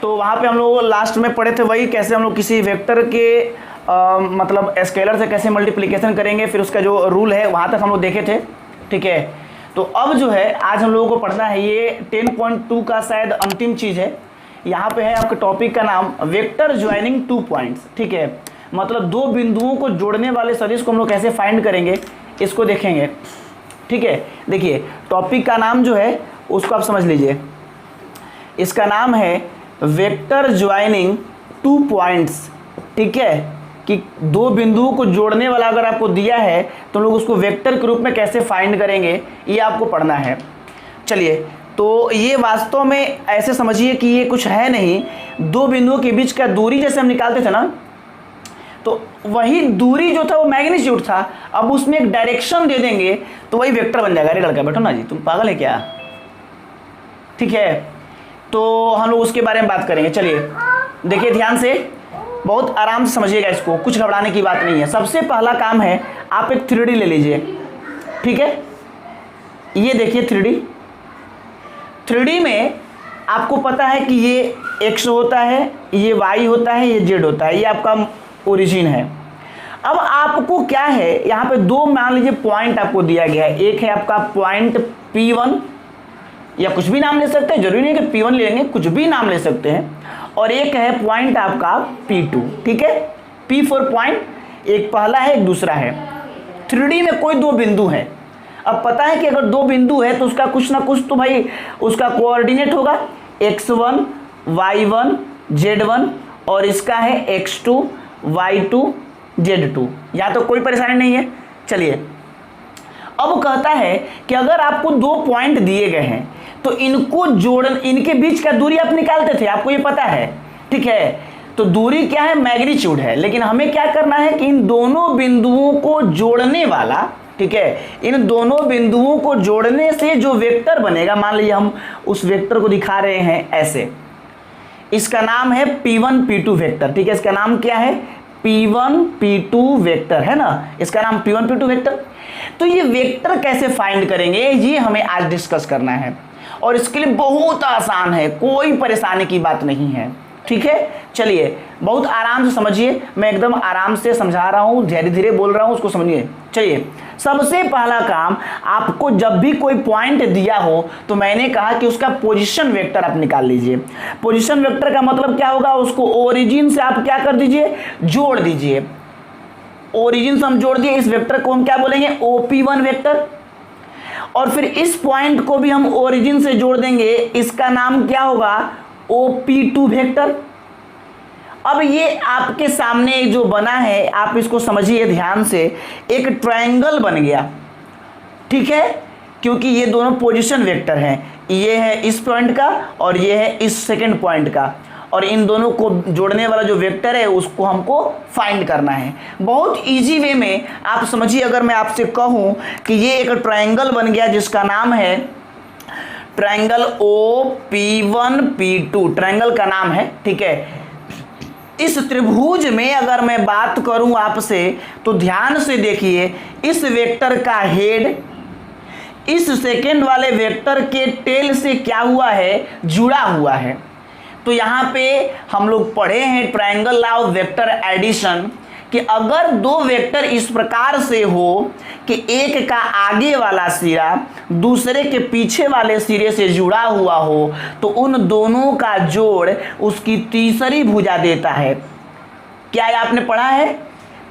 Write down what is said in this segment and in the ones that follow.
तो वहाँ पे हम लोग लास्ट में पढ़े थे वही कैसे हम लोग किसी वेक्टर के मतलब स्केलर से कैसे मल्टीप्लिकेशन करेंगे, फिर उसका जो रूल है वहाँ तक हम लोग देखे थे। ठीक है, तो अब जो है आज हम लोगों को पढ़ना है ये 10.2 का शायद अंतिम चीज़ है। यहाँ पे है आपके टॉपिक का नाम वेक्टर ज्वाइनिंग 2 पॉइंट्स। ठीक है, मतलब दो बिंदुओं को जोड़ने वाले सदिश को हम लोग कैसे फाइंड करेंगे इसको देखेंगे। ठीक है, देखिए टॉपिक का नाम जो है उसको आप समझ लीजिए, इसका नाम है वेक्टर ज्वाइनिंग 2 पॉइंट्स। ठीक है, कि दो बिंदुओं को जोड़ने वाला अगर आपको दिया है तो लोग उसको वेक्टर के रूप में कैसे फाइंड करेंगे ये आपको पढ़ना है। चलिए, तो ये वास्तव में ऐसे समझिए कि ये कुछ है नहीं, दो बिंदुओं के बीच का दूरी जैसे हम निकालते थे ना, तो वही दूरी जो था वो मैग्नीट्यूड था, अब उसमें एक डायरेक्शन दे देंगे तो वही वेक्टर बन जाएगा। अरे लड़का बैठो ना जी, तुम पागल है क्या? ठीक है, तो हम लोग उसके बारे में बात करेंगे। चलिए देखिए ध्यान से, बहुत आराम से समझिएगा इसको, कुछ घबराने की बात नहीं है। सबसे पहला काम है आप एक 3D ले लीजिए। ठीक है, ये देखिए 3D में आपको पता है कि ये x होता है, ये y होता है, ये z होता है, ये आपका ओरिजिन है। अब आपको क्या है, यहाँ पे दो मान लीजिए पॉइंट आपको दिया गया है। एक है आपका पॉइंट P1, या कुछ भी नाम ले सकते हैं, जरूरी नहीं कि P1 ले लेंगे, कुछ भी नाम ले सकते हैं। और एक है पॉइंट आपका P2। ठीक है, P4 पॉइंट, एक पहला है एक दूसरा है। 3D में कोई दो बिंदु है। अब पता है कि अगर दो बिंदु है तो उसका कुछ ना कुछ तो भाई उसका कोऑर्डिनेट होगा, x1 y1 z1, और इसका है x2 y2 z2। यहाँ तो कोई परेशानी नहीं है। चलिए, अब कहता है कि अगर आपको दो पॉइंट दिए गए हैं तो इनको इनके बीच का दूरी आप निकालते थे, आपको ये पता है। ठीक है, तो दूरी क्या है, मैग्नीट्यूड है। लेकिन हमें क्या करना है कि इन दोनों बिंदुओं को जोड़ने वाला, ठीक है, इन दोनों बिंदुओं को जोड़ने से जो वेक्टर बनेगा, मान लीजिए हम उस वेक्टर को दिखा रहे हैं ऐसे, इसका नाम है P1 P2 वेक्टर। ठीक है, इसका नाम क्या है, P1 P2 वेक्टर है ना, इसका नाम P1 P2 वेक्टर। तो ये वेक्टर कैसे फाइंड करेंगे ये हमें आज डिस्कस करना है, और इसके लिए बहुत आसान है, कोई परेशानी की बात नहीं है। ठीक है, चलिए बहुत आराम से समझिए, मैं एकदम आराम से समझा रहा हूँ, धीरे धीरे बोल रहा हूँ, उसको समझिए। चलिए, सबसे पहला काम, आपको जब भी कोई पॉइंट दिया हो तो मैंने कहा कि उसका पोजीशन वेक्टर आप निकाल लीजिए। पोजीशन वेक्टर का मतलब क्या होगा, उसको ओरिजिन से आप क्या कर दीजिए, जोड़ दीजिए। ओरिजिन से हम जोड़ दिए, इस वेक्टर को हम क्या बोलेंगे, OP1 वेक्टर। और फिर इस पॉइंट को भी हम ओरिजिन से जोड़ देंगे, इसका नाम क्या होगा, OP2 वेक्टर। अब ये आपके सामने जो बना है आप इसको समझिए ध्यान से, एक ट्रायंगल बन गया। ठीक है, क्योंकि ये दोनों पोजीशन वेक्टर हैं, ये है इस पॉइंट का और ये है इस सेकंड पॉइंट का, और इन दोनों को जोड़ने वाला जो वेक्टर है उसको हमको फाइंड करना है। बहुत इजी वे में आप समझिए, अगर मैं आपसे कहूँ कि ये एक ट्रायंगल बन गया जिसका नाम है ट्रायंगल OP1 P2, ट्रायंगल का नाम है। ठीक है, इस त्रिभुज में अगर मैं बात करूं आपसे तो ध्यान से देखिए, इस वेक्टर का हेड इस सेकेंड वाले वेक्टर के टेल से क्या हुआ है, जुड़ा हुआ है। तो यहाँ पे हम लोग पढ़े हैं triangle law of vector addition, कि अगर दो वेक्टर इस प्रकार से हो कि एक का आगे वाला सिरा दूसरे के पीछे वाले सिरे से जुड़ा हुआ हो तो उन दोनों का जोड़ उसकी तीसरी भुजा देता है। क्या ये आपने पढ़ा है?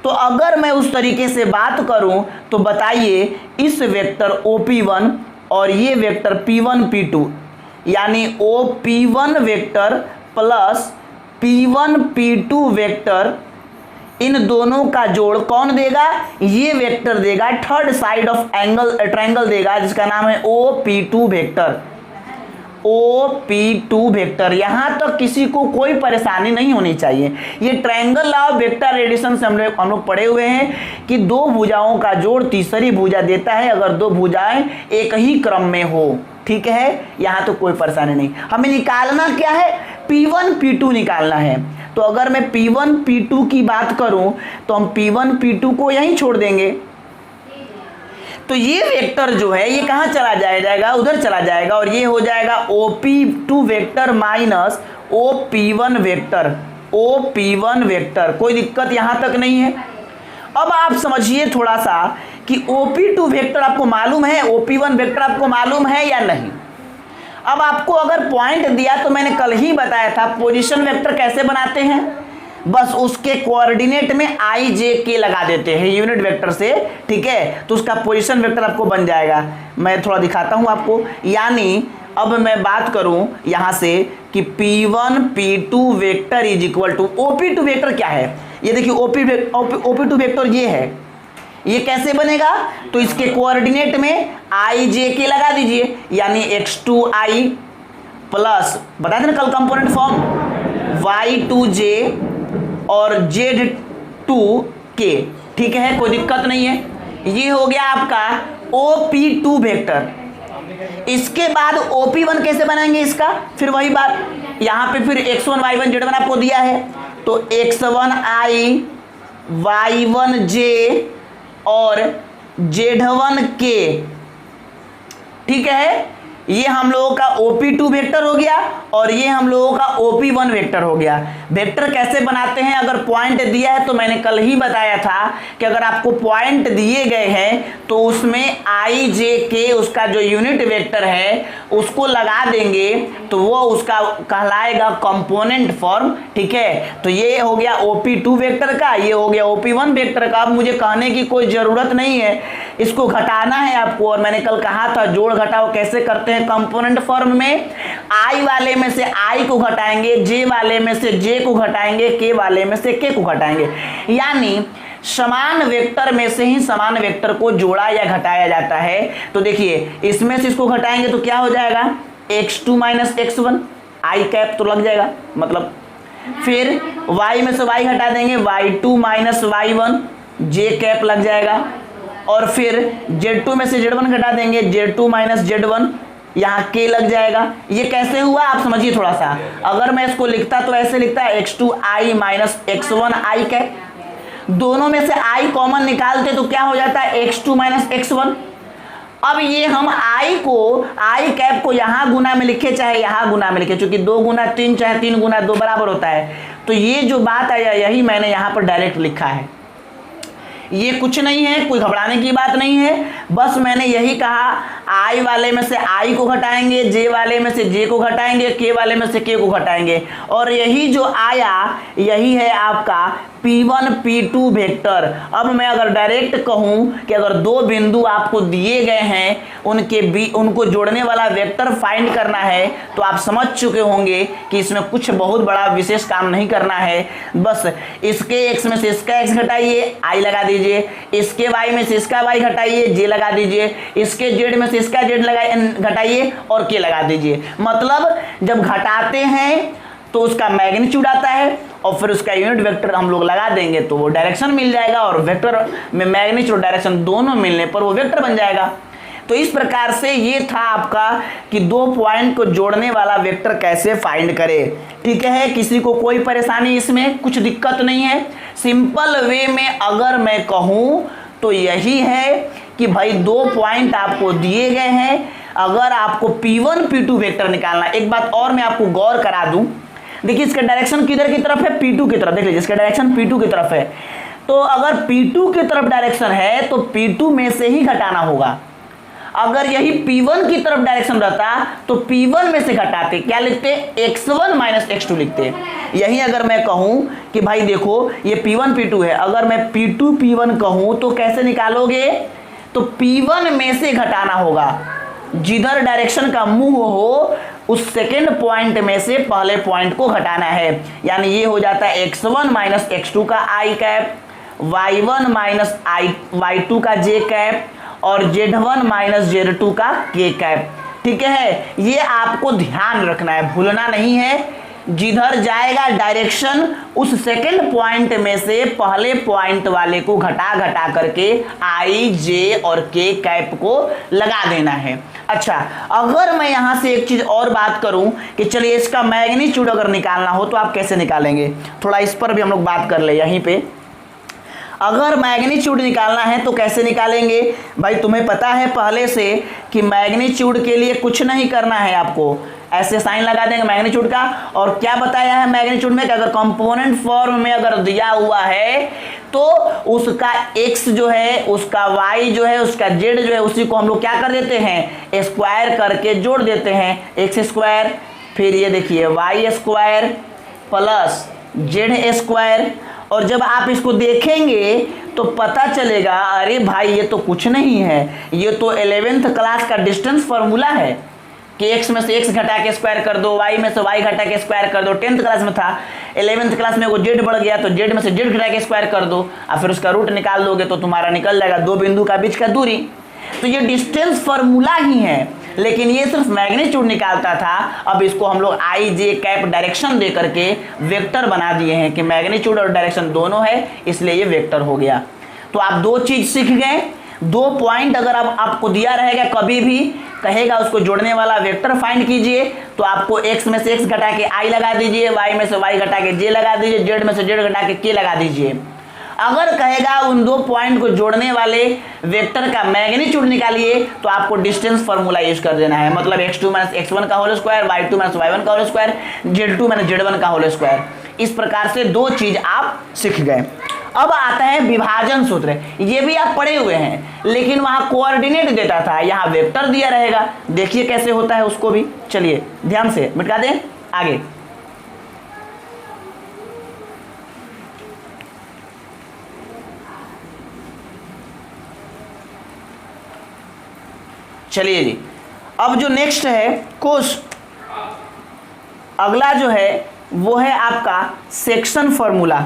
तो अगर मैं उस तरीके से बात करूं तो बताइए, इस वेक्टर OP1 और ये वेक्टर P1 P2, यानी OP1 vector plus P1 P2 vector, इन दोनों का जोड़ कौन देगा, ये वेक्टर देगा, third side of angle triangle देगा जिसका नाम है OP2 वेक्टर। OP2 वेक्टर, यहां तक किसी को कोई परेशानी नहीं होनी चाहिए। ये triangle law of vector addition से हम लोग पढ़े हुए हैं कि दो भुजाओं का जोड़ तीसरी भुजा देता है अगर दो भुजाएं एक ही क्रम में हो। ठीक है, यहां तो कोई परेशानी नहीं। हमें निकालना क्या है, P1 P2 निकालना है। तो अगर मैं P1 P2 की बात करूं तो हम P1 P2 को यहीं छोड़ देंगे। तो ये वेक्टर जो है ये कहाँ चला जाएगा, उधर चला जाएगा, और ये हो जाएगा OP2 vector minus OP1 vector, OP1 vector. कोई दिक्कत यहाँ तक नहीं है। अब आप समझिए थोड़ा सा कि OP2 वेक्टर आपको मालूम है, OP1 वेक्टर आपको मालूम है या नहीं। अब आपको अगर पॉइंट दिया तो मैंने कल ही बताया था पोजीशन वेक्टर कैसे बनाते हैं, बस उसके कोऑर्डिनेट में i j k लगा देते हैं यूनिट वेक्टर से, ठीक है, तो उसका पोजीशन वेक्टर आपको बन जाएगा। मैं थोड़ा दिखाता हूं आपको, यानी अब मैं बात करूं यहां से कि P1 P2 vector is equal to OP2 vector क्या है, ये देखिए OP2 वेक्टर ये है, ये कैसे बनेगा, तो इसके कोऑर्डिनेट में i j k लगा दीजिए, यानी x2i प्लस बताए थे ना कल कंपोनेंट फॉर्म y2j और z2k, ठीक है, कोई दिक्कत नहीं है। ये हो गया आपका OP2 वेक्टर। इसके बाद OP1 कैसे बनाएंगे इसका, फिर वही बात, यहाँ पे फिर x1 y1 z1 आपको दिया है, तो x1i y1j और z1k, ठीक है, ये हम लोगों का OP2 वेक्टर हो गया और ये हम लोगों का OP1 वेक्टर हो गया। वेक्टर कैसे बनाते हैं, अगर पॉइंट दिया है तो मैंने कल ही बताया था कि अगर आपको पॉइंट दिए गए हैं तो उसमें i j k उसका जो यूनिट वेक्टर है उसको लगा देंगे तो वो उसका कहलाएगा कंपोनेंट फॉर्म, ठीक है। तो ये हो गया OP2 वेक्टर का, ये हो गया OP1 वेक्टर का। अब मुझे कहने की कोई ज़रूरत नहीं है, इसको घटाना है आपको, और मैंने कल कहा था जोड़ घटाओ कैसे करते हैं कंपोनेंट फॉर्म में, i वाले में से i को घटाएंगे, j वाले में से j को घटाएंगे, k वाले में से k को घटाएंगे, यानी समान वेक्टर में से ही समान वेक्टर को जोड़ा या घटाया जाता है। तो देखिए इसमें से इसको घटाएंगे तो क्या हो जाएगा, x2 minus x1, i cap तो लग जाएगा मतलब, फिर y में से y घटा देंगे, y2 minus y1, j cap लग जाएगा, और फिर z2 में से z1 घटा देंगे, z2 माइनस z1, यहाँ k लग जाएगा। ये कैसे हुआ आप समझिए थोड़ा सा, अगर मैं इसको लिखता तो ऐसे लिखता है x2i minus x1 i cap, दोनों में से i कॉमन निकालते तो क्या हो जाता है x2 माइनस x1। अब ये हम i कैप को यहाँ गुना में लिखे चाहे यहाँ गुना में लिखे, चूंकि 2 गुना 3 चाहे 3 गुना 2 बराबर होता है, तो ये जो बात आया यही मैंने यहाँ पर डायरेक्ट लिखा है। ये कुछ नहीं है, कोई घबराने की बात नहीं है, बस मैंने यही कहा i वाले में से i को घटाएंगे, j वाले में से j को घटाएंगे, k वाले में से k को घटाएंगे, और यही जो आया यही है आपका P1 P2 वेक्टर। अब मैं अगर डायरेक्ट कहूं कि अगर दो बिंदु आपको दिए गए हैं उनको जोड़ने वाला वेक्टर फाइंड करना है, तो आप समझ चुके होंगे कि इसमें कुछ बहुत बड़ा विशेष काम नहीं करना है, बस इसके x में से इसका x घटाइए, i लगा दीजिए, इसके y में से इसका y घटाइए, j लगा दीजिए, इसके z में से इसका z घटाइए और k लगा दीजिए। मतलब जब घटाते हैं तो उसका मैग्नीट्यूड आता है और फिर उसका यूनिट वेक्टर हम लोग लगा देंगे तो वो डायरेक्शन मिल जाएगा, और वेक्टर में मैग्नीट्यूड और डायरेक्शन दोनों मिलने पर वो वेक्टर बन जाएगा। तो इस प्रकार से ये था आपका कि दो पॉइंट को जोड़ने वाला वेक्टर कैसे फाइंड करें, ठीक है। किसी को कोई परेशानी इसमें कुछ दिक्कत नहीं है। सिंपल वे में अगर मैं कहूँ तो यही है कि भाई दो पॉइंट आपको दिए गए हैं, अगर आपको P1 P2 वेक्टर निकालना। एक बात और मैं आपको गौर करा दूं, देखिए इसका डायरेक्शन किधर की तरफ है, P2 की तरफ। देख लीजिए इसका डायरेक्शन P2 की तरफ है, तो अगर P2 की तरफ डायरेक्शन है तो P2 में से ही घटाना होगा। अगर यही P1 की तरफ डायरेक्शन रहता तो P1 में से घटाते, क्या लिखते, x1 माइनस x2 लिखते। यही अगर मैं कहूं कि भाई देखो ये P1 P2 है, अगर मैं P2 P1 कहूं तो कैसे निकालोगे, तो P1 में से घटाना होगा, जिधर डायरेक्शन का मुंह हो उस सेकेंड पॉइंट में से पहले पॉइंट को घटाना है। यानी ये हो जाता है x1 माइनस x2 का i cap, y1 minus y2 का j कैप और z1 माइनस z2 का k कैप, ठीक है। ये आपको ध्यान रखना है, भूलना नहीं है। जिधर जाएगा डायरेक्शन उस सेकेंड पॉइंट में से पहले पॉइंट वाले को घटा घटा करके i j और k कैप को लगा देना है। अच्छा, अगर मैं यहां से एक चीज और बात करूं कि चलिए इसका मैग्नीट्यूड अगर निकालना हो तो आप कैसे निकालेंगे, थोड़ा इस पर भी हम लोग बात कर ले। यहीं पे अगर मैग्नीट्यूड निकालना है तो कैसे निकालेंगे भाई, तुम्हें पता है पहले से कि मैग्नीट्यूड के लिए कुछ नहीं करना है, आपको ऐसे साइन लगा देंगे मैग्नीट्यूड का। और क्या बताया है मैग्नीट्यूड में कि अगर कंपोनेंट फॉर्म में अगर दिया हुआ है तो उसका x जो है, उसका y जो है, उसका z जो है, उसी को हम लोग क्या कर देते हैं, स्क्वायर करके जोड़ देते हैं, एक्स स्क्वायर, फिर ये देखिए Y square plus Z square. और जब आप इसको देखेंगे तो पता चलेगा अरे भाई ये तो कुछ नहीं है, ये तो 11th क्लास का डिस्टेंस फार्मूला है कि x में से x घटा के स्क्वायर कर दो, y में से y घटा के स्क्वायर कर दो। 10th क्लास में था, 11th क्लास में वो z बढ़ गया तो z में से z घटा के स्क्वायर कर दो और फिर उसका रूट निकाल दोगे तो तुम्हारा निकल जाएगा दो बिंदु का बीच का दूरी। तो ये डिस्टेंस फार्मूला ही है, लेकिन ये सिर्फ मैग्नीट्यूड निकालता था। अब इसको हम लोग आई जे कैप डायरेक्शन दे करके वेक्टर बना दिए हैं कि मैग्नीट्यूड और डायरेक्शन दोनों है, इसलिए ये वेक्टर हो गया। तो आप दो चीज सीख गए। दो पॉइंट अगर आपको दिया रहेगा, कभी भी कहेगा उसको जोड़ने वाला वेक्टर फाइंड कीजिए, तो आपको x में से x घटा के i लगा दीजिए, y में से y घटा के j लगा दीजिए, z में से z घटा के k लगा दीजिए। अगर कहेगा उन दो पॉइंट को जोड़ने वाले वेक्टर का मैग्नीट्यूड निकालिए, तो आपको डिस्टेंस फार्मूला यूज कर देना है, मतलब x2 - x1 का होल स्क्वायर, y2 - y1 का होल स्क्वायर, z2 - z1 का होल स्क्वायर। इस प्रकार से दो चीज आप सीख गए। अब आता है विभाजन सूत्र। ये भी आप पढ़े हुए हैं, लेकिन वहां कोऑर्डिनेट देता था, यहाँ वेक्टर दिया रहेगा। देखिए कैसे होता है उसको भी, चलिए ध्यान से मिटा दें आगे। चलिए जी, अब जो नेक्स्ट है कोर्स, अगला जो है वो है आपका सेक्शन फॉर्मूला,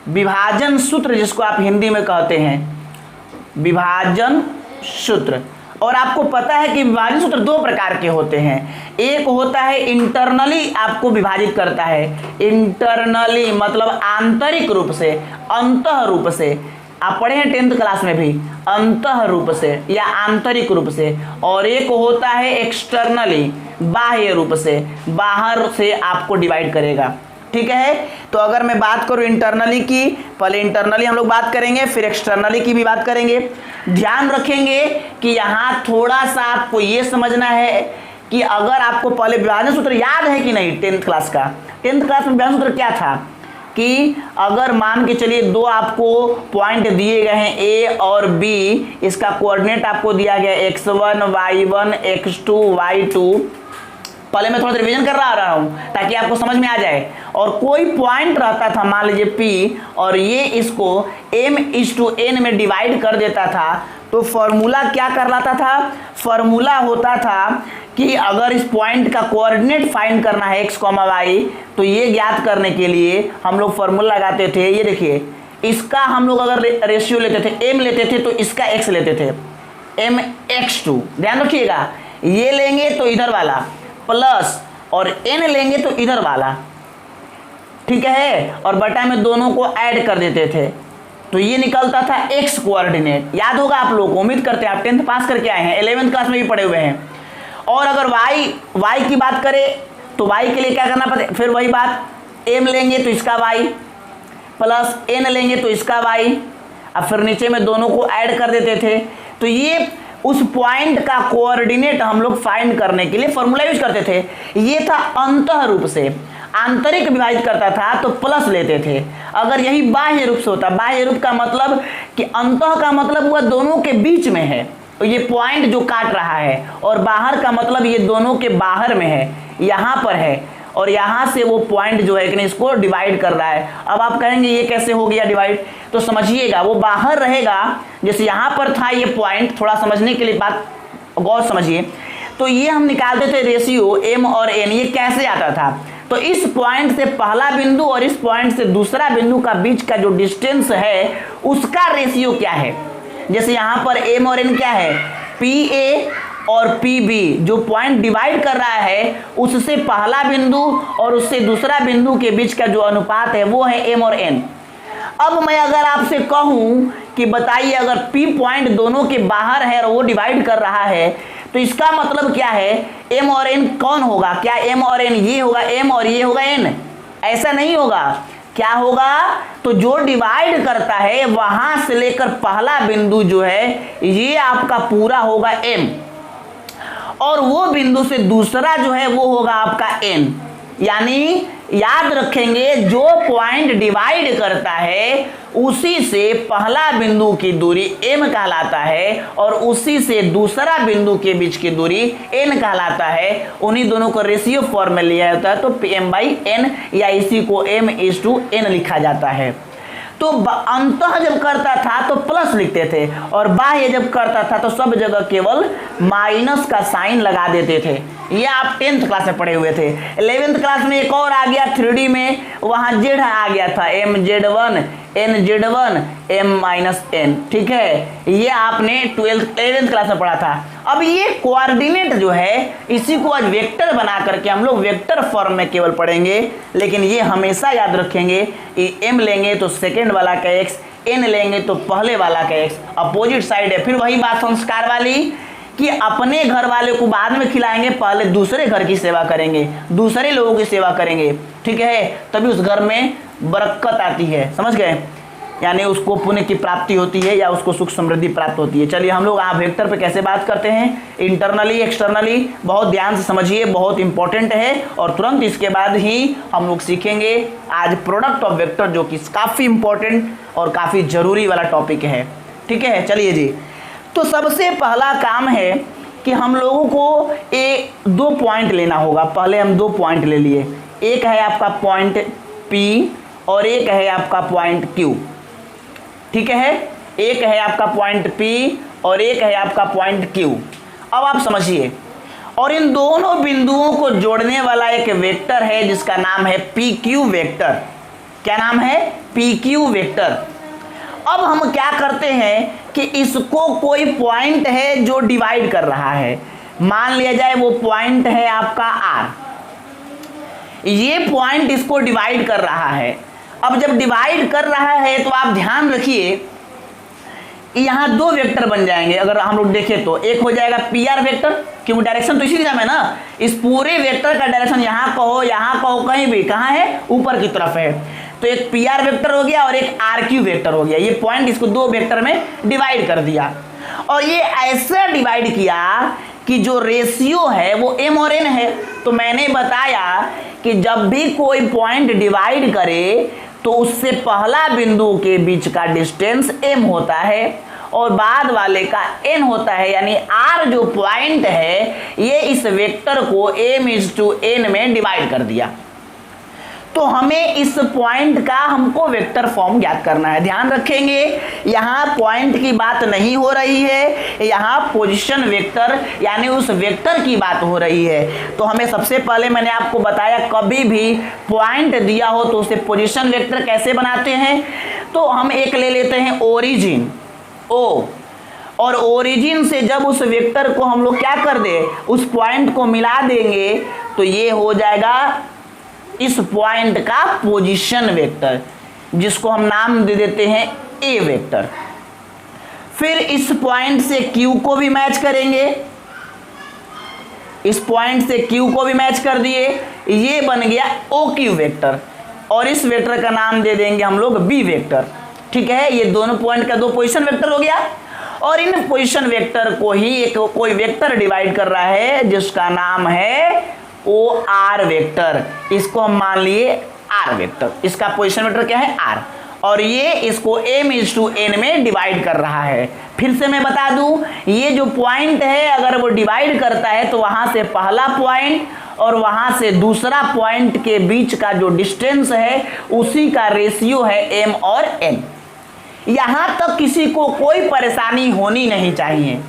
विभाजन सूत्र जिसको आप हिंदी में कहते हैं विभाजन सूत्र। और आपको पता है कि विभाजन सूत्र दो प्रकार के होते हैं। एक होता है इंटरनली आपको विभाजित करता है, इंटरनली मतलब आंतरिक रूप से, अंतः रूप से, आप पढ़े हैं 10th क्लास में भी, अंतः रूप से या आंतरिक रूप से। और एक होता है एक्सटर्नली, बाह्य रूप से, बाहर से आपको डिवाइड करेगा। ठीक है, तो अगर मैं बात करूं इंटरनली की, पहले इंटरनली हम लोग बात करेंगे, फिर एक्सटर्नली की भी बात करेंगे। ध्यान रखेंगे कि यहाँ थोड़ा सा आपको ये समझना है कि अगर आपको पहले विभाजन सूत्र याद है कि नहीं 10th क्लास का, 10th क्लास में विभाजन सूत्र क्या था कि अगर मान के चलिए दो आपको पॉइंट दिए गए हैं ए और बी, इसका कोऑर्डिनेट आपको दिया गया x1 y1 x2 y2। पहले मैं थोड़ा सा रिवीजन कर रहा हूँ ताकि आपको समझ में आ जाए। और कोई पॉइंट रहता था मान लीजिए P, और ये इसको m/n में डिवाइड कर देता था, तो फॉर्मूला क्या कर लाता था, फॉर्मूला होता था कि अगर इस पॉइंट का कोऑर्डिनेट फाइंड करना है x, y, तो ये ज्ञात करने के लिए हम लोग फॉर्मूला लगाते थे। ये देखिए, इसका हम लोग अगर रेशियो लेते थे, m लेते थे तो इसका x लेते थे, mx2। ध्यान रखिएगा, ये लेंगे तो इधर वाला प्लस, और n लेंगे तो इधर वाला, ठीक है, और बटा में दोनों को ऐड कर देते थे, तो ये निकलता था x कोऑर्डिनेट। याद होगा आप लोगों को, उम्मीद करते हैं आप 10th पास करके आए हैं, 11th क्लास में भी पढ़े हुए हैं। और अगर y की बात करें तो y के लिए क्या करना पड़ता, फिर वही बात, m लेंगे तो इसका y प्लस n लेंगे तो इसका y, अब फिर नीचे में दोनों को ऐड कर देते थे। तो ये उस पॉइंट का कोऑर्डिनेट हम लोग फाइंड करने के लिए फॉर्मूला यूज करते थे। ये था अंतः रूप से, आंतरिक विभाजित करता था तो प्लस लेते थे। अगर यही बाह्य रूप से होता, बाह्य रूप का मतलब कि अंतः का मतलब हुआ दोनों के बीच में है, तो ये पॉइंट जो काट रहा है, और बाहर का मतलब ये दोनों के बाहर में है, यहाँ पर है, और यहाँ से वो पॉइंट जो है कि इसको डिवाइड कर रहा है। अब आप कहेंगे ये कैसे हो गया डिवाइड, तो समझिएगा वो बाहर रहेगा, जैसे यहाँ पर था ये पॉइंट, थोड़ा समझने के लिए बात गौर समझिए। तो ये हम निकालते थे रेशियो m और n, ये कैसे आता था, तो इस पॉइंट से पहला बिंदु और इस पॉइंट से दूसरा बिंदु का बीच का जो डिस्टेंस है उसका रेशियो क्या है। जैसे यहाँ पर m और n क्या है, PA और PB, जो पॉइंट डिवाइड कर रहा है उससे पहला बिंदु और उससे दूसरा बिंदु के बीच का जो अनुपात है वो है m और n। अब मैं अगर आपसे कहूं कि बताइए अगर P पॉइंट दोनों के बाहर है और वो डिवाइड कर रहा है, तो इसका मतलब क्या है, m और n कौन होगा, क्या m और n ये होगा m और ये होगा n, ऐसा नहीं होगा। क्या होगा, तो जो डिवाइड करता है वहां से लेकर पहला बिंदु जो है ये आपका पूरा होगा m, और वो बिंदु से दूसरा जो है वो होगा आपका n। यानी याद रखेंगे जो पॉइंट डिवाइड करता है उसी से पहला बिंदु की दूरी m कहलाता है और उसी से दूसरा बिंदु के बीच की दूरी n कहलाता है। उन्हीं दोनों को रेशियो फॉर्म में लिया जाता है तो m/n, या इसी को m/n लिखा जाता है। तो अंतः जब करता था तो प्लस लिखते थे और बाह्य जब करता था तो सब जगह केवल माइनस का साइन लगा देते थे। ये आप 10th क्लास में पढ़े हुए थे। 11th क्लास में एक और आ गया 3D में, वहां z आ गया था mz1 nz1 m-n, ठीक है, ये आपने 11th क्लास में पढ़ा था। अब ये कोऑर्डिनेट जो है इसी को आज वेक्टर बना करके हम लोग वेक्टर फॉर्म में केवल पढ़ेंगे, लेकिन ये हमेशा याद रखेंगे कि m लेंगे तो सेकेंड वाला का x, n लेंगे तो पहले वाला का x, अपोजिट साइड है। फिर वही बात संस्कार वाली कि अपने घर वाले को बाद में खिलाएंगे, पहले दूसरे घर की सेवा करेंगे, दूसरे लोगों की सेवा करेंगे, ठीक है, तभी उस घर में बरकत आती है, समझ गए, यानी उसको पुण्य की प्राप्ति होती है या उसको सुख समृद्धि प्राप्त होती है। चलिए हम लोग आप वेक्टर पे कैसे बात करते हैं, इंटरनली एक्सटर्नली, बहुत ध्यान से समझिए, बहुत इंपॉर्टेंट है। और तुरंत इसके बाद ही हम लोग सीखेंगे आज प्रोडक्ट ऑफ वेक्टर, जो कि काफ़ी इंपॉर्टेंट और काफ़ी जरूरी वाला टॉपिक है, ठीक है। चलिए जी, तो सबसे पहला काम है कि हम लोगों को दो पॉइंट लेना होगा। पहले हम 2 पॉइंट ले लिए, एक है आपका पॉइंट P और एक है आपका पॉइंट Q, ठीक है, एक है आपका पॉइंट P और एक है आपका पॉइंट Q। अब आप समझिए, और इन दोनों बिंदुओं को जोड़ने वाला एक वेक्टर है जिसका नाम है PQ वेक्टर। क्या नाम है, PQ वेक्टर। अब हम क्या करते हैं कि इसको कोई पॉइंट है जो डिवाइड कर रहा है, मान लिया जाए वो पॉइंट है आपका R, ये पॉइंट इसको डिवाइड कर रहा है। अब जब डिवाइड कर रहा है तो आप ध्यान रखिए यहां 2 वेक्टर बन जाएंगे। अगर हम लोग देखें तो एक हो जाएगा PR वेक्टर, क्योंकि डायरेक्शन तो इसी दिशा में ना, इस पूरे वेक्टर का डायरेक्शन यहां कहो कहीं भी, कहां है, ऊपर की तरफ है, तो एक PR वेक्टर हो गया और एक RQ वेक्टर हो गया। ये पॉइंट इसको 2 वेक्टर में डिवाइड कर दिया, और ये ऐसा डिवाइड किया कि जो रेशियो है वो m और n है। तो मैंने बताया कि जब भी कोई पॉइंट डिवाइड करे तो उससे पहला बिंदु के बीच का डिस्टेंस m होता है और बाद वाले का n होता है, यानी r जो पॉइंट है ये इस वेक्टर को m/n में डिवाइड कर दिया। तो हमें इस पॉइंट का हमको वेक्टर फॉर्म ज्ञात करना है। ध्यान रखेंगे यहाँ पॉइंट की बात नहीं हो रही है, यहाँ पोजीशन वेक्टर यानी उस वेक्टर की बात हो रही है। तो हमें सबसे पहले मैंने आपको बताया कभी भी पॉइंट दिया हो तो उसे पोजीशन वेक्टर कैसे बनाते हैं। तो हम एक ले लेते हैं ओरिजिन O, और ओरिजिन से जब उस वेक्टर को हम लोग क्या कर दे, उस पॉइंट को मिला देंगे तो ये हो जाएगा इस पॉइंट का पोजीशन वेक्टर, जिसको हम नाम दे देते हैं A वेक्टर। फिर इस पॉइंट से Q को भी मैच करेंगे, इस पॉइंट से Q को भी मैच कर दिए, ये बन गया OQ वेक्टर, और इस वेक्टर का नाम दे देंगे हम लोग B वेक्टर, ठीक है। ये दोनों पॉइंट का 2 पोजीशन वेक्टर हो गया, और इन पोजीशन वेक्टर को ही एक कोई वेक्टर डिवाइड कर रहा है जिसका नाम है OR वेक्टर। इसको हम मान लिए R वेक्टर, इसका पोजीशन वेक्टर क्या है R, और ये इसको m/n में डिवाइड कर रहा है। फिर से मैं बता दूं, ये जो पॉइंट है अगर वो डिवाइड करता है तो वहां से पहला पॉइंट और वहां से दूसरा पॉइंट के बीच का जो डिस्टेंस है उसी का रेशियो है m और n। यहां तक किसी को कोई परेशानी होनी नहीं चाहिए।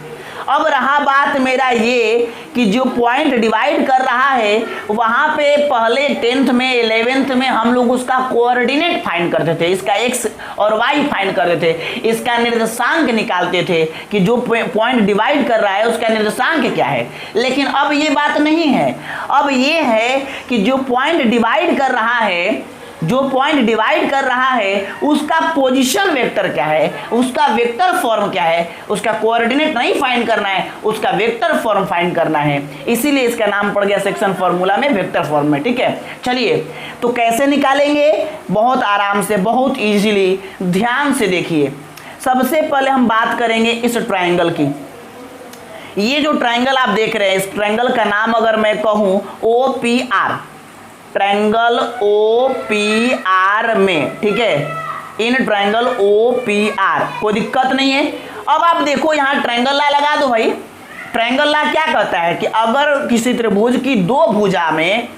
अब रहा बात मेरा ये कि जो पॉइंट डिवाइड कर रहा है वहां पे पहले 10th में 11th में हम लोग उसका कोऑर्डिनेट फाइंड करते थे, इसका x और y फाइंड करते थे, इसका निर्देशांक निकालते थे कि जो पॉइंट डिवाइड कर रहा है उसका निर्देशांक क्या है। लेकिन अब ये बात नहीं है, अब ये है कि जो पॉइंट डिवाइड कर रहा है जो पॉइंट डिवाइड कर रहा है उसका पोजीशन वेक्टर क्या है, उसका वेक्टर फॉर्म क्या है, उसका कोऑर्डिनेट नहीं फाइंड करना है, उसका वेक्टर फॉर्म फाइंड करना है। इसीलिए इसका नाम पड़ गया सेक्शन फॉर्मूला में वेक्टर फॉर्म में। ठीक है, चलिए तो कैसे निकालेंगे, बहुत आराम से, बहुत इजीली, ध्यान से देखिए। सबसे पहले हम बात करेंगे इस ट्रायंगल की। ये जो ट्रायंगल आप देख रहे हैं, इस ट्रायंगल का नाम अगर मैं कहूं OPR, ट्रायंगल OPR में, ठीक है, इन ट्रायंगल OPR, कोई दिक्कत नहीं है। अब आप देखो यहाँ ट्रायंगल ला लगा दो भाई। ट्रायंगल ला क्या कहता है कि अगर किसी त्रिभुज की दो भुजा में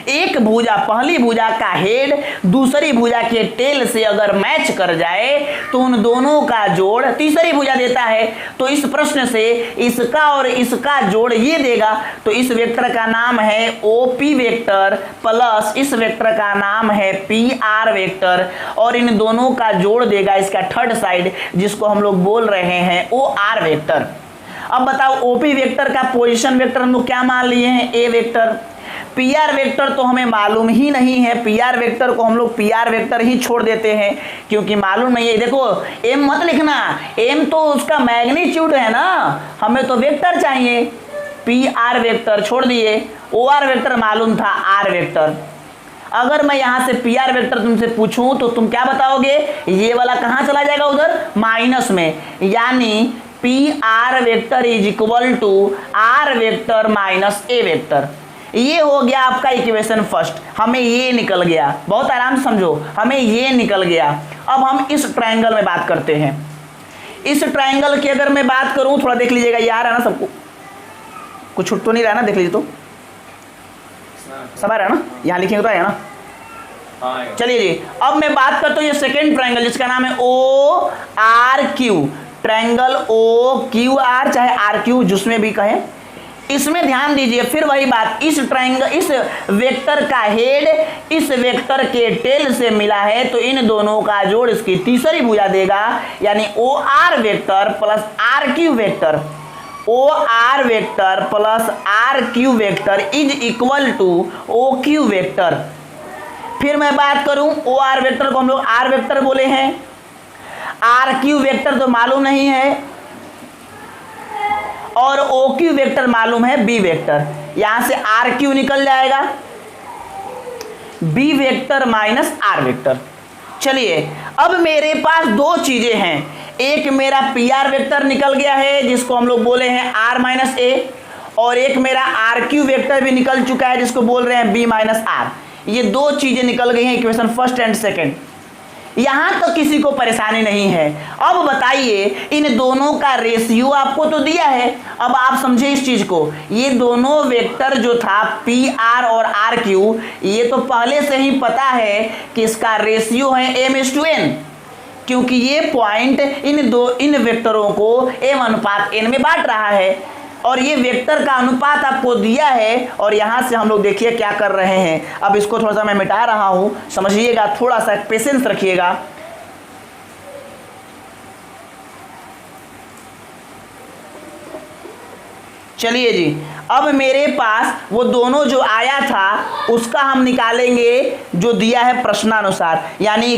एक भुजा, पहली भुजा का हेड दूसरी भुजा के टेल से अगर मैच कर जाए तो उन दोनों का जोड़ तीसरी भुजा देता है। तो इस प्रश्न से इसका और इसका जोड़ ये देगा, तो इस वेक्टर का नाम है OP वेक्टर प्लस इस वेक्टर का नाम है PR वेक्टर, और इन दोनों का जोड़ देगा इसका थर्ड साइड, जिसको हम लोग बोल रहे हैं OR वेक्टर। अब बताओ OP वेक्टर का पोजीशन वेक्टर हम लोग क्या मान लिए हैं, A वेक्टर। PR वेक्टर तो हमें मालूम ही नहीं है, PR वेक्टर को हम लोग PR वेक्टर ही छोड़ देते हैं क्योंकि मालूम नहीं है। देखो M मत लिखना, M तो उसका मैग्नीट्यूड है ना, हमें तो वेक्टर चाहिए। PR वेक्टर छोड़ दिए, OR वेक्टर मालूम था, R वेक्टर। अगर मैं यहाँ से PR वेक्टर तुमसे पूछूं तो तुम क्या बताओगे, ये वाला कहाँ चला जाएगा, उधर माइनस में, यानी PR vector is equal to R vector minus A vector. ये हो गया आपका इक्वेशन फर्स्ट, हमें ये निकल गया। बहुत आराम से समझो, हमें ये निकल गया। अब हम इस ट्रायंगल में बात करते हैं। इस ट्रायंगल की अगर मैं बात करूं, थोड़ा देख लीजिएगा, यार है ना, सबको कुछ छुट तो नहीं रहा ना, देख लीजिए तो सब आ रहा है ना, यहाँ लिखेंगे तो आएगा ना। चलिए जी, अब मैं बात करता हूँ ये सेकेंड ट्रायंगल जिसका नाम है ORQ, ट्रायंगल OQR चाहे RQ जिसमें भी कहें। इसमें ध्यान दीजिए, फिर वही बात, इस ट्रायंगल, इस वेक्टर का हेड इस वेक्टर के टेल से मिला है, तो इन दोनों का जोड़ इसकी तीसरी भुजा देगा, यानी OR vector plus RQ vector, OR vector plus RQ vector is equal to OQ vector. फिर मैं बात करूं OR वेक्टर को हम लोग R वेक्टर बोले हैं, RQ वेक्टर तो मालूम नहीं है, और OQ वेक्टर मालूम है B वेक्टर। यहां से RQ निकल जाएगा, B vector minus R vector. चलिए अब मेरे पास दो चीजें हैं, एक मेरा PR वेक्टर निकल गया है जिसको हम लोग बोले हैं R माइनस A, और एक मेरा RQ वेक्टर भी निकल चुका है जिसको बोल रहे हैं B माइनस R। ये दो चीजें निकल गई हैं इक्वेशन फर्स्ट एंड सेकेंड। यहां तक किसी को परेशानी नहीं है। अब बताइए, इन दोनों का रेशियो आपको तो दिया है, अब आप समझे इस चीज को। ये दोनों वेक्टर जो था PR और RQ, ये तो पहले से ही पता है कि इसका रेशियो है M/N, क्योंकि ये पॉइंट इन वेक्टरों को M/N में बांट रहा है, और ये वेक्टर का अनुपात आपको दिया है। और यहां से हम लोग देखिए क्या कर रहे हैं। अब इसको थोड़ा सा मैं मिटा रहा हूं, समझिएगा, थोड़ा सा पेशेंस रखिएगा। चलिए जी, अब मेरे पास वो दोनों जो आया था उसका हम निकालेंगे जो दिया है प्रश्नानुसार, यानी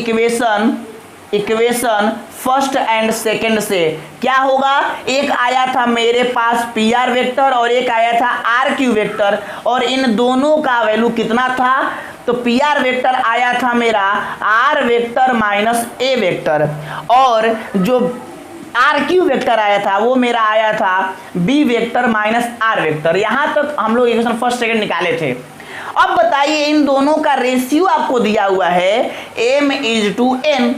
इक्वेशन फर्स्ट एंड सेकंड से। क्या होगा, एक आया था मेरे पास PR वेक्टर और एक आया था RQ वेक्टर, और इन दोनों का वैल्यू कितना था, तो PR वेक्टर आया था मेरा R vector minus A vector, और जो RQ वेक्टर आया था वो मेरा आया था B vector minus R vector. यहां तक हम लोग इक्वेशन फर्स्ट सेकंड निकाले थे। अब बताइए, इन दोनों का रेशियो आपको दिया हुआ है M/N,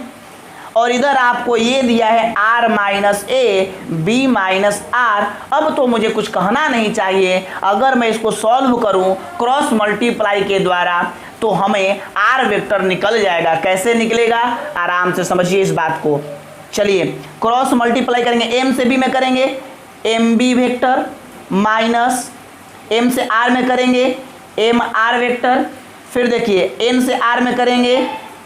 और इधर आपको ये दिया है R minus A B minus R। अब तो मुझे कुछ कहना नहीं चाहिए, अगर मैं इसको सॉल्व करूं क्रॉस मल्टीप्लाई के द्वारा तो हमें R वेक्टर निकल जाएगा। कैसे निकलेगा, आराम से समझिए इस बात को। चलिए क्रॉस मल्टीप्लाई करेंगे, M से B में करेंगे MB वेक्टर माइनस M से R में करेंगे MR वेक्टर, फिर देखिए N से R में करेंगे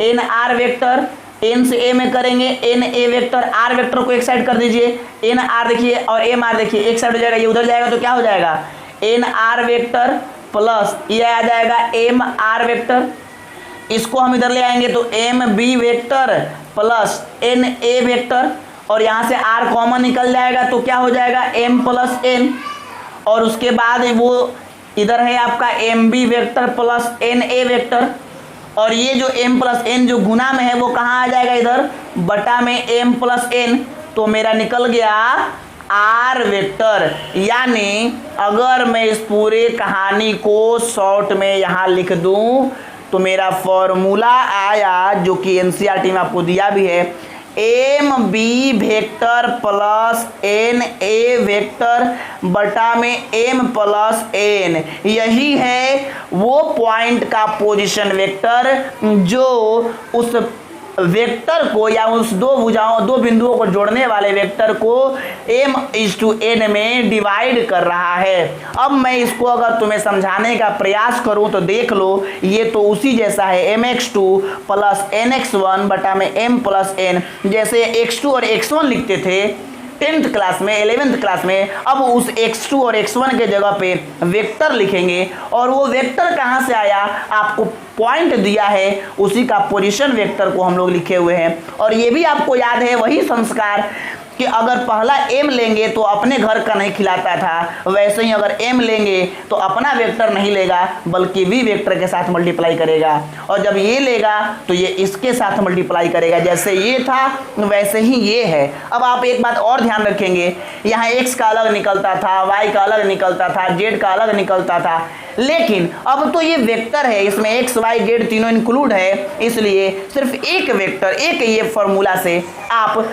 NR वेक्टर, N से A में करेंगे NA वेक्टर। R वेक्टर को एक साइड कर दीजिए, NR देखिए और MR देखिए एक साइड हो जाएगा, ये उधर जाएगा तो क्या हो जाएगा NR वेक्टर प्लस ये आ जाएगा MR वेक्टर। इसको हम इधर ले आएंगे तो M B vector plus N A vector, और यहाँ से आर कॉमन निकल जाएगा तो क्या हो जाएगा एम प्लस एन, और उसके बाद वो इधर है आपका M B vector plus N A vector, और ये जो m प्लस एन जो गुना में है वो कहाँ आ जाएगा इधर बटा में m प्लस एन, तो मेरा निकल गया r वेक्टर। यानी अगर मैं इस पूरे कहानी को शॉर्ट में यहाँ लिख दूं तो मेरा फॉर्मूला आया जो कि एनसीईआरटी में आपको दिया भी है, M B vector plus N A vector बटा में एम प्लस एन। यही है वो पॉइंट का पोजीशन वेक्टर जो उस वेक्टर को या उस दो बिंदुओं को जोड़ने वाले वेक्टर को m/n में डिवाइड कर रहा है। अब मैं इसको अगर तुम्हें समझाने का प्रयास करूं तो देख लो, ये तो उसी जैसा है mx2 प्लस nx1 बटा में m प्लस n। जैसे x2 और x1 लिखते थे 10th क्लास में 11th क्लास में, अब उस x2 और x1 के जगह पे वेक्टर लिखेंगे, और वो वेक्टर कहाँ से आया, आपको पॉइंट दिया है उसी का पोजीशन वेक्टर को हम लोग लिखे हुए हैं। और ये भी आपको याद है वही संस्कार कि अगर पहला m लेंगे तो अपने घर का नहीं खिलाता था, वैसे ही अगर m लेंगे तो अपना वेक्टर नहीं लेगा बल्कि v वेक्टर के साथ मल्टीप्लाई करेगा, और जब ये लेगा तो ये इसके साथ मल्टीप्लाई करेगा। जैसे ये था वैसे ही ये है। अब आप एक बात और ध्यान रखेंगे, यहाँ x का अलग निकलता था, y का अलग निकलता था, z का अलग निकलता था, लेकिन अब तो ये वेक्टर है, इसमें x y z तीनों इंक्लूड है, इसलिए सिर्फ एक वेक्टर, एक ये फॉर्मूला से आप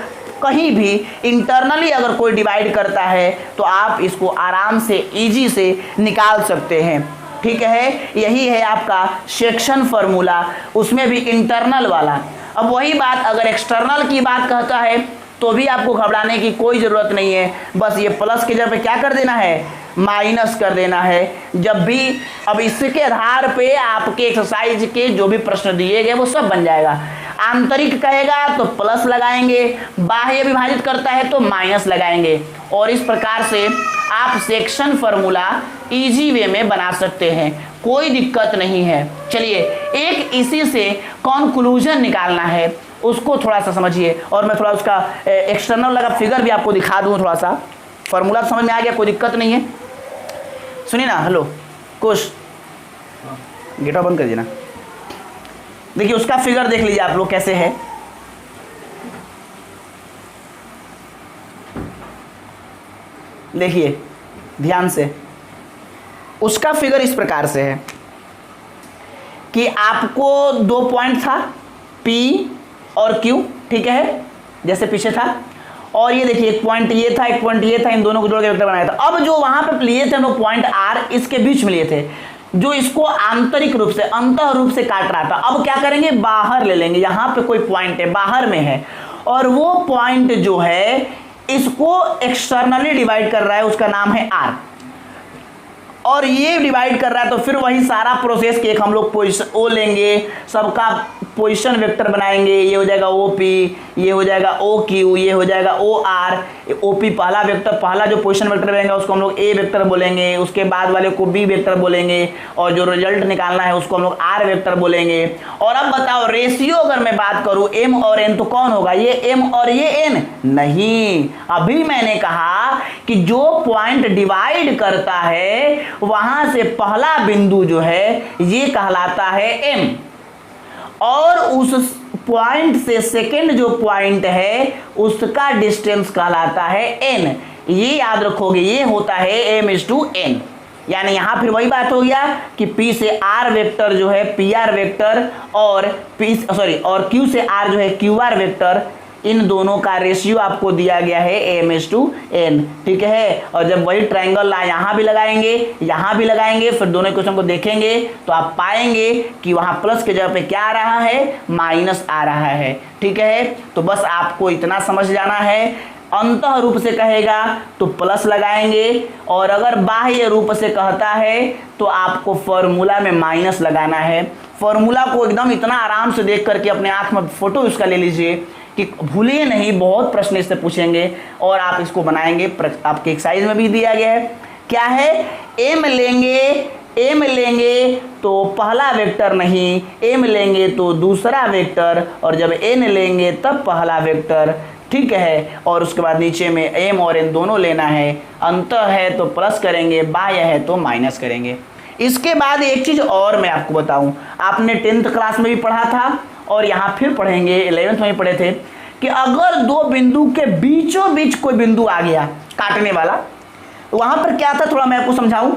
कहीं भी इंटरनली अगर कोई डिवाइड करता है तो आप इसको आराम से इजी से निकाल सकते हैं। ठीक है, यही है आपका सेक्शन फार्मूला, उसमें भी इंटरनल वाला। अब वही बात अगर एक्सटर्नल की बात कहता है तो भी आपको घबराने की कोई ज़रूरत नहीं है, बस ये प्लस के जगह पे क्या कर देना है, माइनस कर देना है जब भी। अब इसके आधार पे आपके एक्सरसाइज के जो भी प्रश्न दिए गए वो सब बन जाएगा। आंतरिक कहेगा तो प्लस लगाएंगे, बाह्य विभाजित करता है तो माइनस लगाएंगे, और इस प्रकार से आप सेक्शन फार्मूला इजी वे में बना सकते हैं, कोई दिक्कत नहीं है। चलिए एक इसी से कंक्लूजन निकालना है, उसको थोड़ा सा समझिए, और मैं थोड़ा उसका एक्सटर्नल लगा फिगर भी आपको दिखा दूँ। थोड़ा सा फार्मूला समझ में आ गया, कोई दिक्कत नहीं है। सुनिए ना, हेलो कुछ गेट बंद कर दीजिए ना। देखिए उसका फिगर देख लीजिए आप लोग कैसे है। देखिए ध्यान से, उसका फिगर इस प्रकार से है कि आपको दो पॉइंट था P और Q, ठीक है, जैसे पीछे था, और ये देखिए एक पॉइंट ये था, एक पॉइंट ये था, इन दोनों को जोड़ के वेक्टर बनाया था। अब जो वहां पे लिए थे वो पॉइंट R इसके बीच में लिए थे, जो इसको आंतरिक रूप से अंतः रूप से काट रहा था। अब क्या करेंगे, बाहर ले लेंगे, यहाँ पे कोई पॉइंट है बाहर में है, और वो पॉइंट जो है इसको एक्सटर्नली डिवाइड कर रहा है, उसका नाम है R, और ये डिवाइड कर रहा है। तो फिर वही सारा प्रोसेस के एक हम लोग पोजिशन O लेंगे, सबका पोजीशन वेक्टर बनाएंगे, ये हो जाएगा OP, ये हो जाएगा OQ, ये हो जाएगा OR। OP पहला वेक्टर, पहला जो पोजीशन वेक्टर बनेगा उसको हम लोग A वेक्टर बोलेंगे, उसके बाद वाले को B वेक्टर बोलेंगे, और जो रिजल्ट निकालना है उसको हम लोग R वेक्टर बोलेंगे। और अब बताओ रेशियो अगर मैं बात करूं M और N तो कौन होगा, ये M और ये N? नहीं, अभी मैंने कहा कि जो पॉइंट डिवाइड करता है वहां से पहला बिंदु जो है ये कहलाता है M, और उस पॉइंट से सेकेंड जो पॉइंट है उसका डिस्टेंस कहलाता है n। ये याद रखोगे, ये होता है m/n। यानी यहां फिर वही बात हो गया कि P से R वेक्टर जो है PR वेक्टर, और और Q से R जो है QR वेक्टर, इन दोनों का रेशियो आपको दिया गया है m/n। ठीक है, और जब वही ट्रायंगल यहाँ भी लगाएंगे, यहाँ भी लगाएंगे, फिर दोनों क्वेश्चन को देखेंगे तो आप पाएंगे कि वहाँ प्लस के जगह पे क्या आ रहा है, माइनस आ रहा है। ठीक है, तो बस आपको इतना समझ जाना है। अंतः रूप से कहेगा तो प्लस लगाएंगे, और अगर बाह्य रूप से कहता है तो आपको फॉर्मूला में माइनस लगाना है। फॉर्मूला को एकदम इतना आराम से देख करके अपने आँख में फोटो इसका ले लीजिए कि भूलिए नहीं, बहुत प्रश्न इससे पूछेंगे और आप इसको बनाएंगे। आपके एक्सरसाइज में भी दिया गया है, क्या है, m लेंगे तो पहला वेक्टर नहीं, m लेंगे तो दूसरा वेक्टर, और जब n लेंगे तब पहला वेक्टर, ठीक है। और उसके बाद नीचे में m और n दोनों लेना है, अंत है तो प्लस करेंगे, बाह्य है तो माइनस करेंगे। इसके बाद एक चीज़ और मैं आपको बताऊं, आपने 10th क्लास में भी पढ़ा था और यहाँ फिर पढ़ेंगे, 11th में भी पढ़े थे कि अगर दो बिंदु के बीचों बीच कोई बिंदु आ गया काटने वाला, तो वहाँ पर क्या था, थोड़ा मैं आपको समझाऊं।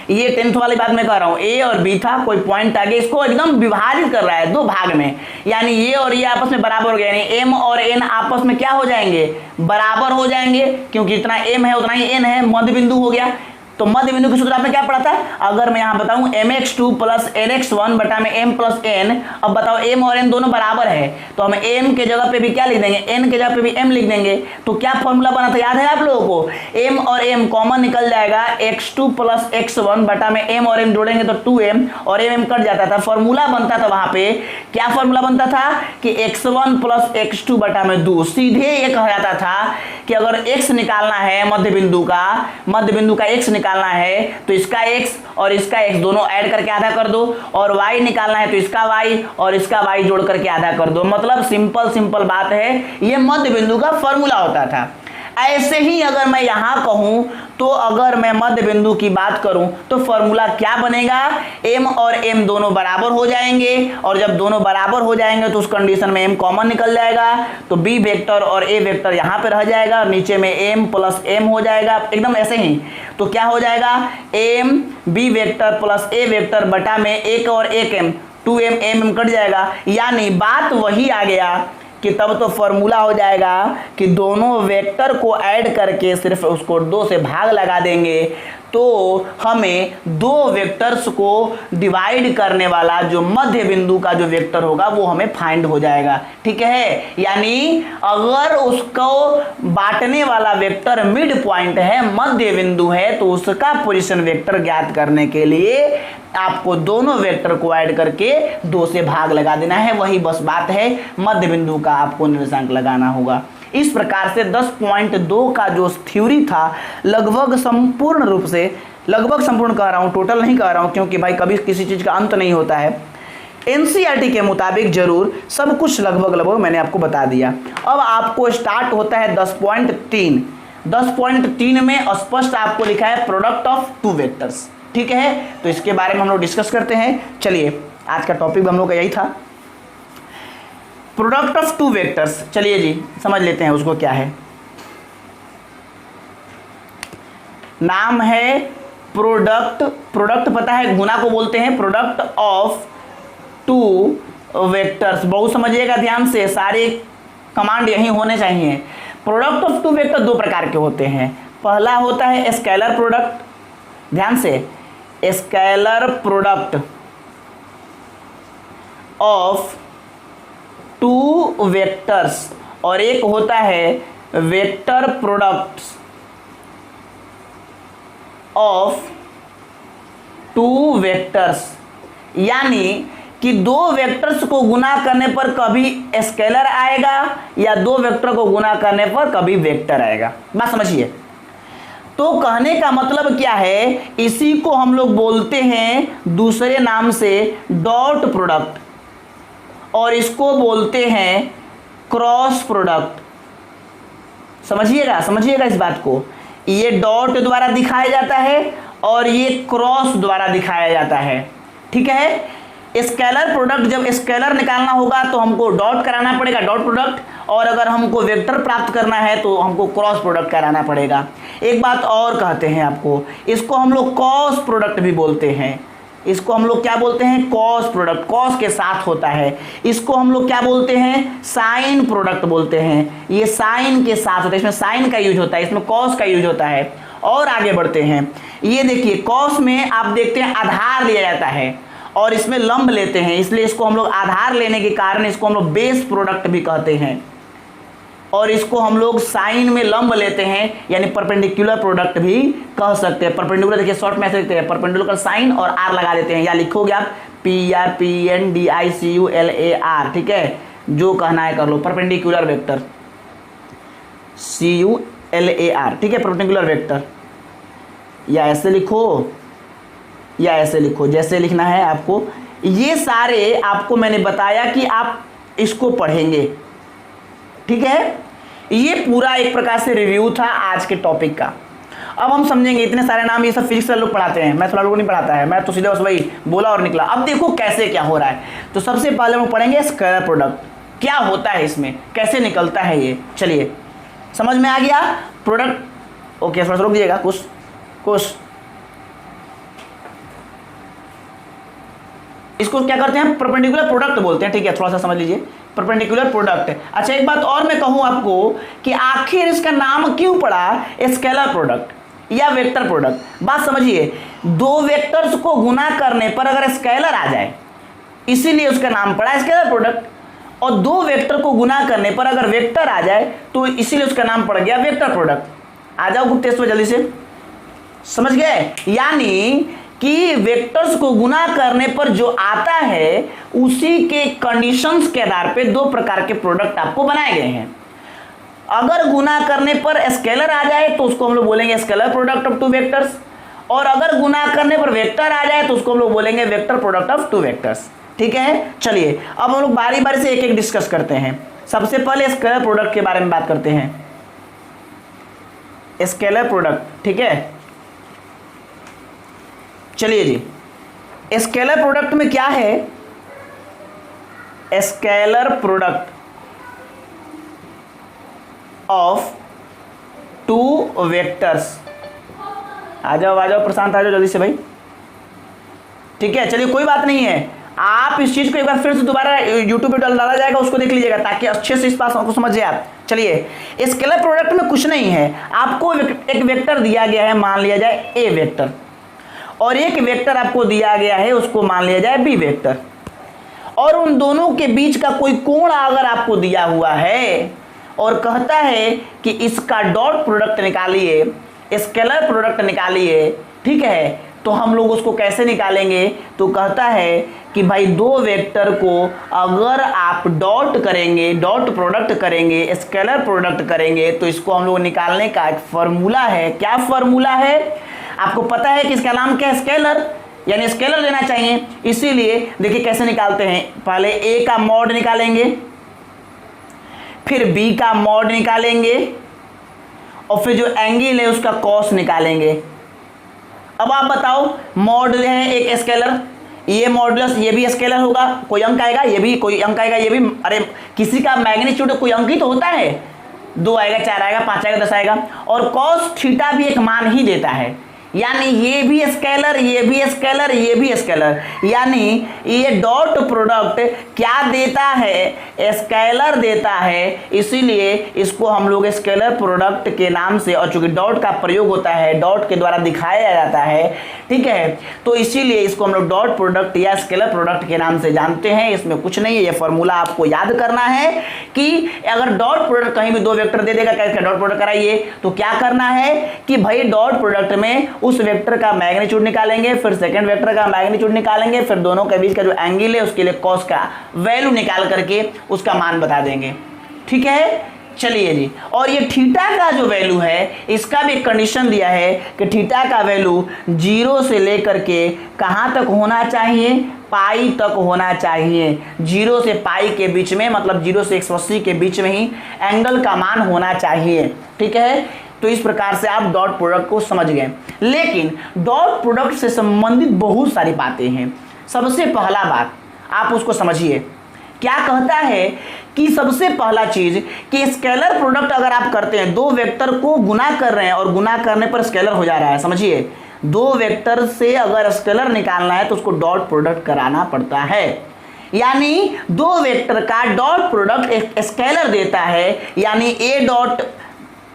ये 10th वाली बात मैं कह रहा हूँ, ए और बी था, कोई पॉइंट आ गया, इसको एकदम विभाजित कर रहा है दो भाग में, यानी ये और ये आपस में बराबर हो गया, यानी एम और एन आपस में क्या हो जाएंगे, बराबर हो जाएंगे, क्योंकि जितना एम है उतना ही एन है, मध्य बिंदु हो गया। तो मध्य बिंदु के सूत्र आपने क्या पढ़ा था, अगर मैं यहाँ बताऊं mx2 प्लस nx1 बटा में m प्लस n, अब बताओ m और n दोनों बराबर है, तो हम m के जगह पे भी क्या लिख देंगे, n के जगह पे भी m लिख देंगे। तो क्या फॉर्मूला बना था, याद है आप लोगों को, m और m कॉमन निकल जाएगा, x2 प्लस x1 बटा में m और m जोड़ेंगे तो 2m, और m कट जाता था। फॉर्मूला बनता था वहां पे, क्या फॉर्मूला बनता था कि x1 प्लस x2 बटा में 2, सीधे ये कहा जाता था कि अगर x निकालना है मध्य बिंदु का x निकालना है तो इसका x और इसका x दोनों ऐड करके आधा कर दो, और y निकालना है तो इसका y और इसका y जोड़ करके आधा कर दो। मतलब सिंपल बात है, ये मध्य बिंदु का फॉर्मूला होता था। ऐसे ही अगर मैं यहां कहूं तो अगर मैं मध्य बिंदु की बात करूं तो फॉर्मूला क्या बनेगा, m और m दोनों बराबर हो जाएंगे, और जब दोनों बराबर हो जाएंगे तो उस कंडीशन में m कॉमन निकल जाएगा, तो b वेक्टर और a वेक्टर यहां पे रह जाएगा, और नीचे में m प्लस m हो जाएगा, एकदम ऐसे ही। तो क्या हो जाएगा, m b vector plus a vector बटा में एक और एक m, 2m m कट जाएगा, यानी बात वही आ गया कि तब तो फॉर्मूला हो जाएगा कि दोनों वेक्टर को ऐड करके सिर्फ उसको 2 से भाग लगा देंगे, तो हमें दो वेक्टर्स को डिवाइड करने वाला जो मध्य बिंदु का जो वेक्टर होगा वो हमें फाइंड हो जाएगा, ठीक है। यानी अगर उसको बांटने वाला वेक्टर मिड पॉइंट है, मध्य बिंदु है, तो उसका पोजीशन वेक्टर ज्ञात करने के लिए आपको दोनों वेक्टर को ऐड करके 2 से भाग लगा देना है। वही बस बात है, मध्य बिंदु का आपको निर्देशांक लगाना होगा। इस प्रकार से 10.2 का जो थ्योरी था लगभग संपूर्ण कह रहा हूँ, टोटल नहीं कह रहा हूँ, क्योंकि भाई कभी किसी चीज़ का अंत नहीं होता है। एनसीईआरटी के मुताबिक जरूर सब कुछ लगभग मैंने आपको बता दिया। अब आपको स्टार्ट होता है 10.3। 10.3 में स्पष्ट आपको लिखा है प्रोडक्ट ऑफ टू वेक्टर्स, ठीक है। तो इसके बारे में हम लोग डिस्कस करते हैं। चलिए, आज का टॉपिक हम लोग का यही था, प्रोडक्ट ऑफ टू वेक्टर्स। चलिए जी समझ लेते हैं उसको क्या है। नाम है प्रोडक्ट पता है गुना को बोलते हैं, प्रोडक्ट ऑफ टू वेक्टर्स। बहुत समझिएगा ध्यान से, सारे कमांड यही होने चाहिए। प्रोडक्ट ऑफ टू वेक्टर 2 प्रकार के होते हैं। पहला होता है स्केलर प्रोडक्ट, ध्यान से, scalar product of two vectors, और एक होता है vector products of two vectors. यानी कि 2 वेक्टर्स को गुना करने पर कभी स्केलर आएगा या 2 वेक्टर को गुना करने पर कभी वेक्टर आएगा। बात समझिए। तो कहने का मतलब क्या है, इसी को हम लोग बोलते हैं दूसरे नाम से डॉट प्रोडक्ट, और इसको बोलते हैं क्रॉस प्रोडक्ट। समझिएगा इस बात को। ये डॉट द्वारा दिखाया जाता है और ये क्रॉस द्वारा दिखाया जाता है, ठीक है। स्केलर प्रोडक्ट, जब स्केलर निकालना होगा तो हमको डॉट कराना पड़ेगा, डॉट प्रोडक्ट, और अगर हमको वेक्टर प्राप्त करना है तो हमको क्रॉस प्रोडक्ट कराना पड़ेगा। एक बात और कहते हैं आपको, इसको हम लोग कॉस प्रोडक्ट भी बोलते हैं। इसको हम लोग क्या बोलते हैं, कॉस प्रोडक्ट, कॉस के साथ होता है। इसको हम लोग क्या बोलते हैं, साइन प्रोडक्ट बोलते हैं। ये साइन के साथ होता है, इसमें साइन का यूज होता है, इसमें कॉस का यूज होता है। और आगे बढ़ते हैं, ये देखिए कॉस में आप देखते हैं आधार लिया जाता है और इसमें लंब लेते हैं, इसलिए इसको हम लोग आधार लेने के कारण इसको हम लोग बेस प्रोडक्ट भी कहते हैं। और इसको हम लोग साइन में लंब लेते हैं, यानी परपेंडिकुलर प्रोडक्ट भी कह सकते हैं। परपेंडिकुलर देखिए शॉर्ट में ऐसे लिखते हैं, परपेंडिकुलर साइन और आर लगा देते हैं, या लिखोगे आप PRPNDICULAR, ठीक है। जो कहना है कर लो, परपेंडिकुलर वेक्टर CULAR, ठीक है, परपेंडिकुलर वेक्टर। या ऐसे लिखो या ऐसे लिखो, जैसे लिखना है आपको। ये सारे आपको मैंने बताया कि आप इसको पढ़ेंगे, ठीक है। ये पूरा एक प्रकार से रिव्यू था आज के टॉपिक का। अब हम समझेंगे, इतने सारे नाम ये सब फिजिक्स वाले लोग पढ़ाते हैं, मैं थोड़ा लोगों नहीं पढ़ाता है, मैं तो सीधे बस वही बोला और निकला। अब देखो कैसे क्या हो रहा है। तो सबसे पहले हम पढ़ेंगे स्केलर प्रोडक्ट, क्या होता है इसमें, कैसे निकलता है ये। चलिए समझ में आ गया प्रोडक्ट। ओके थोड़ा सा रुक दीजिएगा, कुछ इसको क्या करते हैं, परपेंडिकुलर प्रोडक्ट बोलते हैं, ठीक है, थोड़ा सा समझ लीजिए परपेंडिकुलर प्रोडक्ट। अच्छा एक बात और मैं कहूं आपको कि आखिर इसका नाम क्यों पड़ा स्केलर प्रोडक्ट या वेक्टर प्रोडक्ट। बात समझिए, दो वेक्टर्स को गुना करने पर अगर स्केलर आ जाए इसीलिए उसका नाम पड़ा स्केलर प्रोडक्ट, और दो वेक्टर को गुना करने पर अगर वेक्टर आ जाए तो इसीलिए उसका नाम पड़ गया वेक्टर प्रोडक्ट। आ जाओ गुप्त टेस्ट में जल्दी से, समझ गए। यानी कि वेक्टर्स को गुना करने पर जो आता है उसी के कंडीशंस के आधार पे दो प्रकार के प्रोडक्ट आपको बनाए गए हैं। अगर गुना करने पर स्केलर आ जाए तो उसको हम लोग बोलेंगे scalar product of two vectors, और अगर गुना करने पर वेक्टर आ जाए तो उसको हम लोग बोलेंगे vector product of two vectors, ठीक है। चलिए अब हम लोग बारी बारी से एक एक डिस्कस करते हैं। सबसे पहले स्केलर प्रोडक्ट के बारे में बात करते हैं, स्केलर प्रोडक्ट, ठीक है। चलिए जी, स्केलर प्रोडक्ट में क्या है, scalar product of two vectors. आ जाओ प्रशांत, आ जाओ जल्दी से भाई, ठीक है। चलिए कोई बात नहीं है, आप इस चीज को एक बार फिर से दोबारा यूट्यूब पे डाला जाएगा, उसको देख लीजिएगा ताकि अच्छे से इस बात को समझिए आप। चलिए स्केलर प्रोडक्ट में कुछ नहीं है, आपको एक वेक्टर दिया गया है, मान लिया जाए ए वेक्टर, और एक वेक्टर आपको दिया गया है उसको मान लिया जाए बी वेक्टर, और उन दोनों के बीच का कोई कोण अगर आपको दिया हुआ है और कहता है कि इसका डॉट प्रोडक्ट निकालिए, स्केलर प्रोडक्ट निकालिए, ठीक है, तो हम लोग उसको कैसे निकालेंगे। तो कहता है कि भाई दो वेक्टर को अगर आप डॉट करेंगे, डॉट प्रोडक्ट करेंगे, स्केलर प्रोडक्ट करेंगे, तो इसको हम लोग निकालने का एक फॉर्मूला है। क्या फॉर्मूला है, आपको पता है कि इसका नाम क्या है, स्केलर, यानी स्केलर लेना चाहिए। इसीलिए देखिए कैसे निकालते हैं, पहले ए का मॉड निकालेंगे, फिर बी का मॉड निकालेंगे, और फिर जो एंगल है उसका कॉस निकालेंगे। अब आप बताओ, मॉड है एक स्केलर, ये मॉडुलस, ये भी स्केलर होगा, कोई अंक आएगा, ये भी कोई अंक आएगा, ये भी, अरे किसी का मैग्नीट्यूड कोई अंक ही तो होता है, 2 आएगा, 4 आएगा, 5 आएगा, 10 आएगा, और कॉस थीटा भी एक मान ही देता है। यानी ये भी स्केलर, ये भी स्केलर, ये भी स्केलर, यानी ये डॉट प्रोडक्ट क्या देता है, स्केलर देता है, इसीलिए इसको हम लोग स्केलर प्रोडक्ट के नाम से, और चूंकि डॉट का प्रयोग होता है, डॉट के द्वारा दिखाया जाता है, ठीक है, तो इसीलिए इसको हम लोग डॉट प्रोडक्ट या स्केलर प्रोडक्ट के नाम से जानते हैं। इसमें कुछ नहीं है, ये फॉर्मूला आपको याद करना है कि अगर डॉट प्रोडक्ट कहीं भी दो वेक्टर दे देगा, कैसे डॉट प्रोडक्ट कराइए, तो क्या करना है कि भाई डॉट प्रोडक्ट में उस वेक्टर का मैग्नीट्यूड निकालेंगे, फिर सेकंड वेक्टर का मैग्नीट्यूड निकालेंगे, फिर दोनों के बीच का जो एंगल है उसके लिए कॉस का वैल्यू निकाल करके उसका मान बता देंगे, ठीक है। चलिए जी, और ये थीटा का जो वैल्यू है इसका भी कंडीशन दिया है कि थीटा का वैल्यू 0 से लेकर के कहां तक होना चाहिए, पाई तक होना चाहिए। 0 से पाई के बीच में, मतलब 0 से 180 के बीच में ही एंगल का मान होना चाहिए, ठीक है। तो इस प्रकार से आप डॉट प्रोडक्ट को समझ गए। लेकिन डॉट प्रोडक्ट से संबंधित बहुत सारी बातें हैं। सबसे पहला बात आप उसको समझिए, क्या कहता है कि सबसे पहला चीज कि स्केलर प्रोडक्ट अगर आप करते हैं, दो वेक्टर को गुना कर रहे हैं और गुना करने पर स्केलर हो जा रहा है, समझिए, दो वेक्टर से अगर स्केलर निकालना है तो उसको डॉट प्रोडक्ट कराना पड़ता है। यानी दो वेक्टर का डॉट प्रोडक्ट एक स्केलर देता है, यानी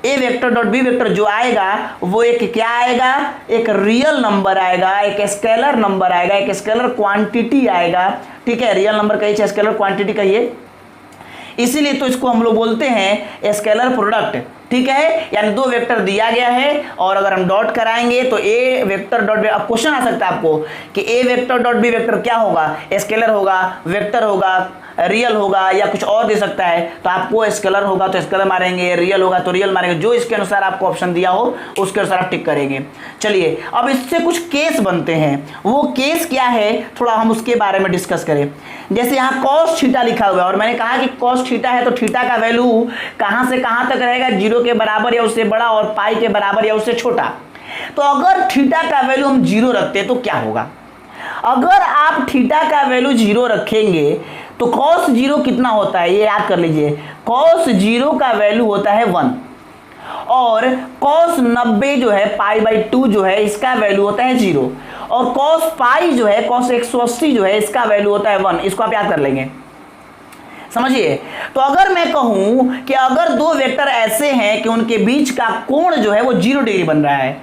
ए वेक्टर डॉट बी वेक्टर जो आएगा वो एक क्या आएगा, एक रियल नंबर आएगा, एक स्केलर नंबर आएगा, एक स्केलर क्वांटिटी आएगा, ठीक है। रियल नंबर कहिए चाहे स्केलर क्वांटिटी कहिए, इसीलिए तो इसको हम लोग बोलते हैं स्केलर प्रोडक्ट, ठीक है। यानी दो वेक्टर दिया गया है और अगर हम डॉट कराएंगे तो ए वेक्टर डॉट बी, अब क्वेश्चन आ सकता है आपको कि ए वेक्टर डॉट बी वेक्टर क्या होगा, स्केलर होगा, वेक्टर होगा, रियल होगा या कुछ और दे सकता है, तो आपको स्केलर होगा तो स्केलर मारेंगे, रियल होगा तो रियल मारेंगे, जो इसके अनुसार आपको ऑप्शन दिया हो उसके अनुसार आप टिक करेंगे। चलिए अब इससे कुछ केस बनते हैं, वो केस क्या है थोड़ा हम उसके बारे में डिस्कस करें। जैसे यहाँ कॉस थीटा लिखा हुआ है और मैंने कहा कि कॉस थीटा है तो थीटा का वैल्यू कहां से कहां तक रहेगा, 0 के बराबर या उससे बड़ा और पाई के बराबर या उससे छोटा। तो अगर थीटा का वैल्यू हम 0 रखते हैं तो क्या होगा, अगर आप थीटा का वैल्यू 0 रखेंगे तो cos 0 कितना होता है ये याद कर लीजिए, cos 0 का वैल्यू होता है 1 और cos 90 जो है π/2 जो है इसका वैल्यू होता है 0 और cos पाई जो है cos 180 जो है इसका वैल्यू होता है 1। इसको आप याद कर लेंगे, समझिए। तो अगर मैं कहूं कि अगर दो वेक्टर ऐसे हैं कि उनके बीच का कोण जो है वो 0 डिग्री बन रहा है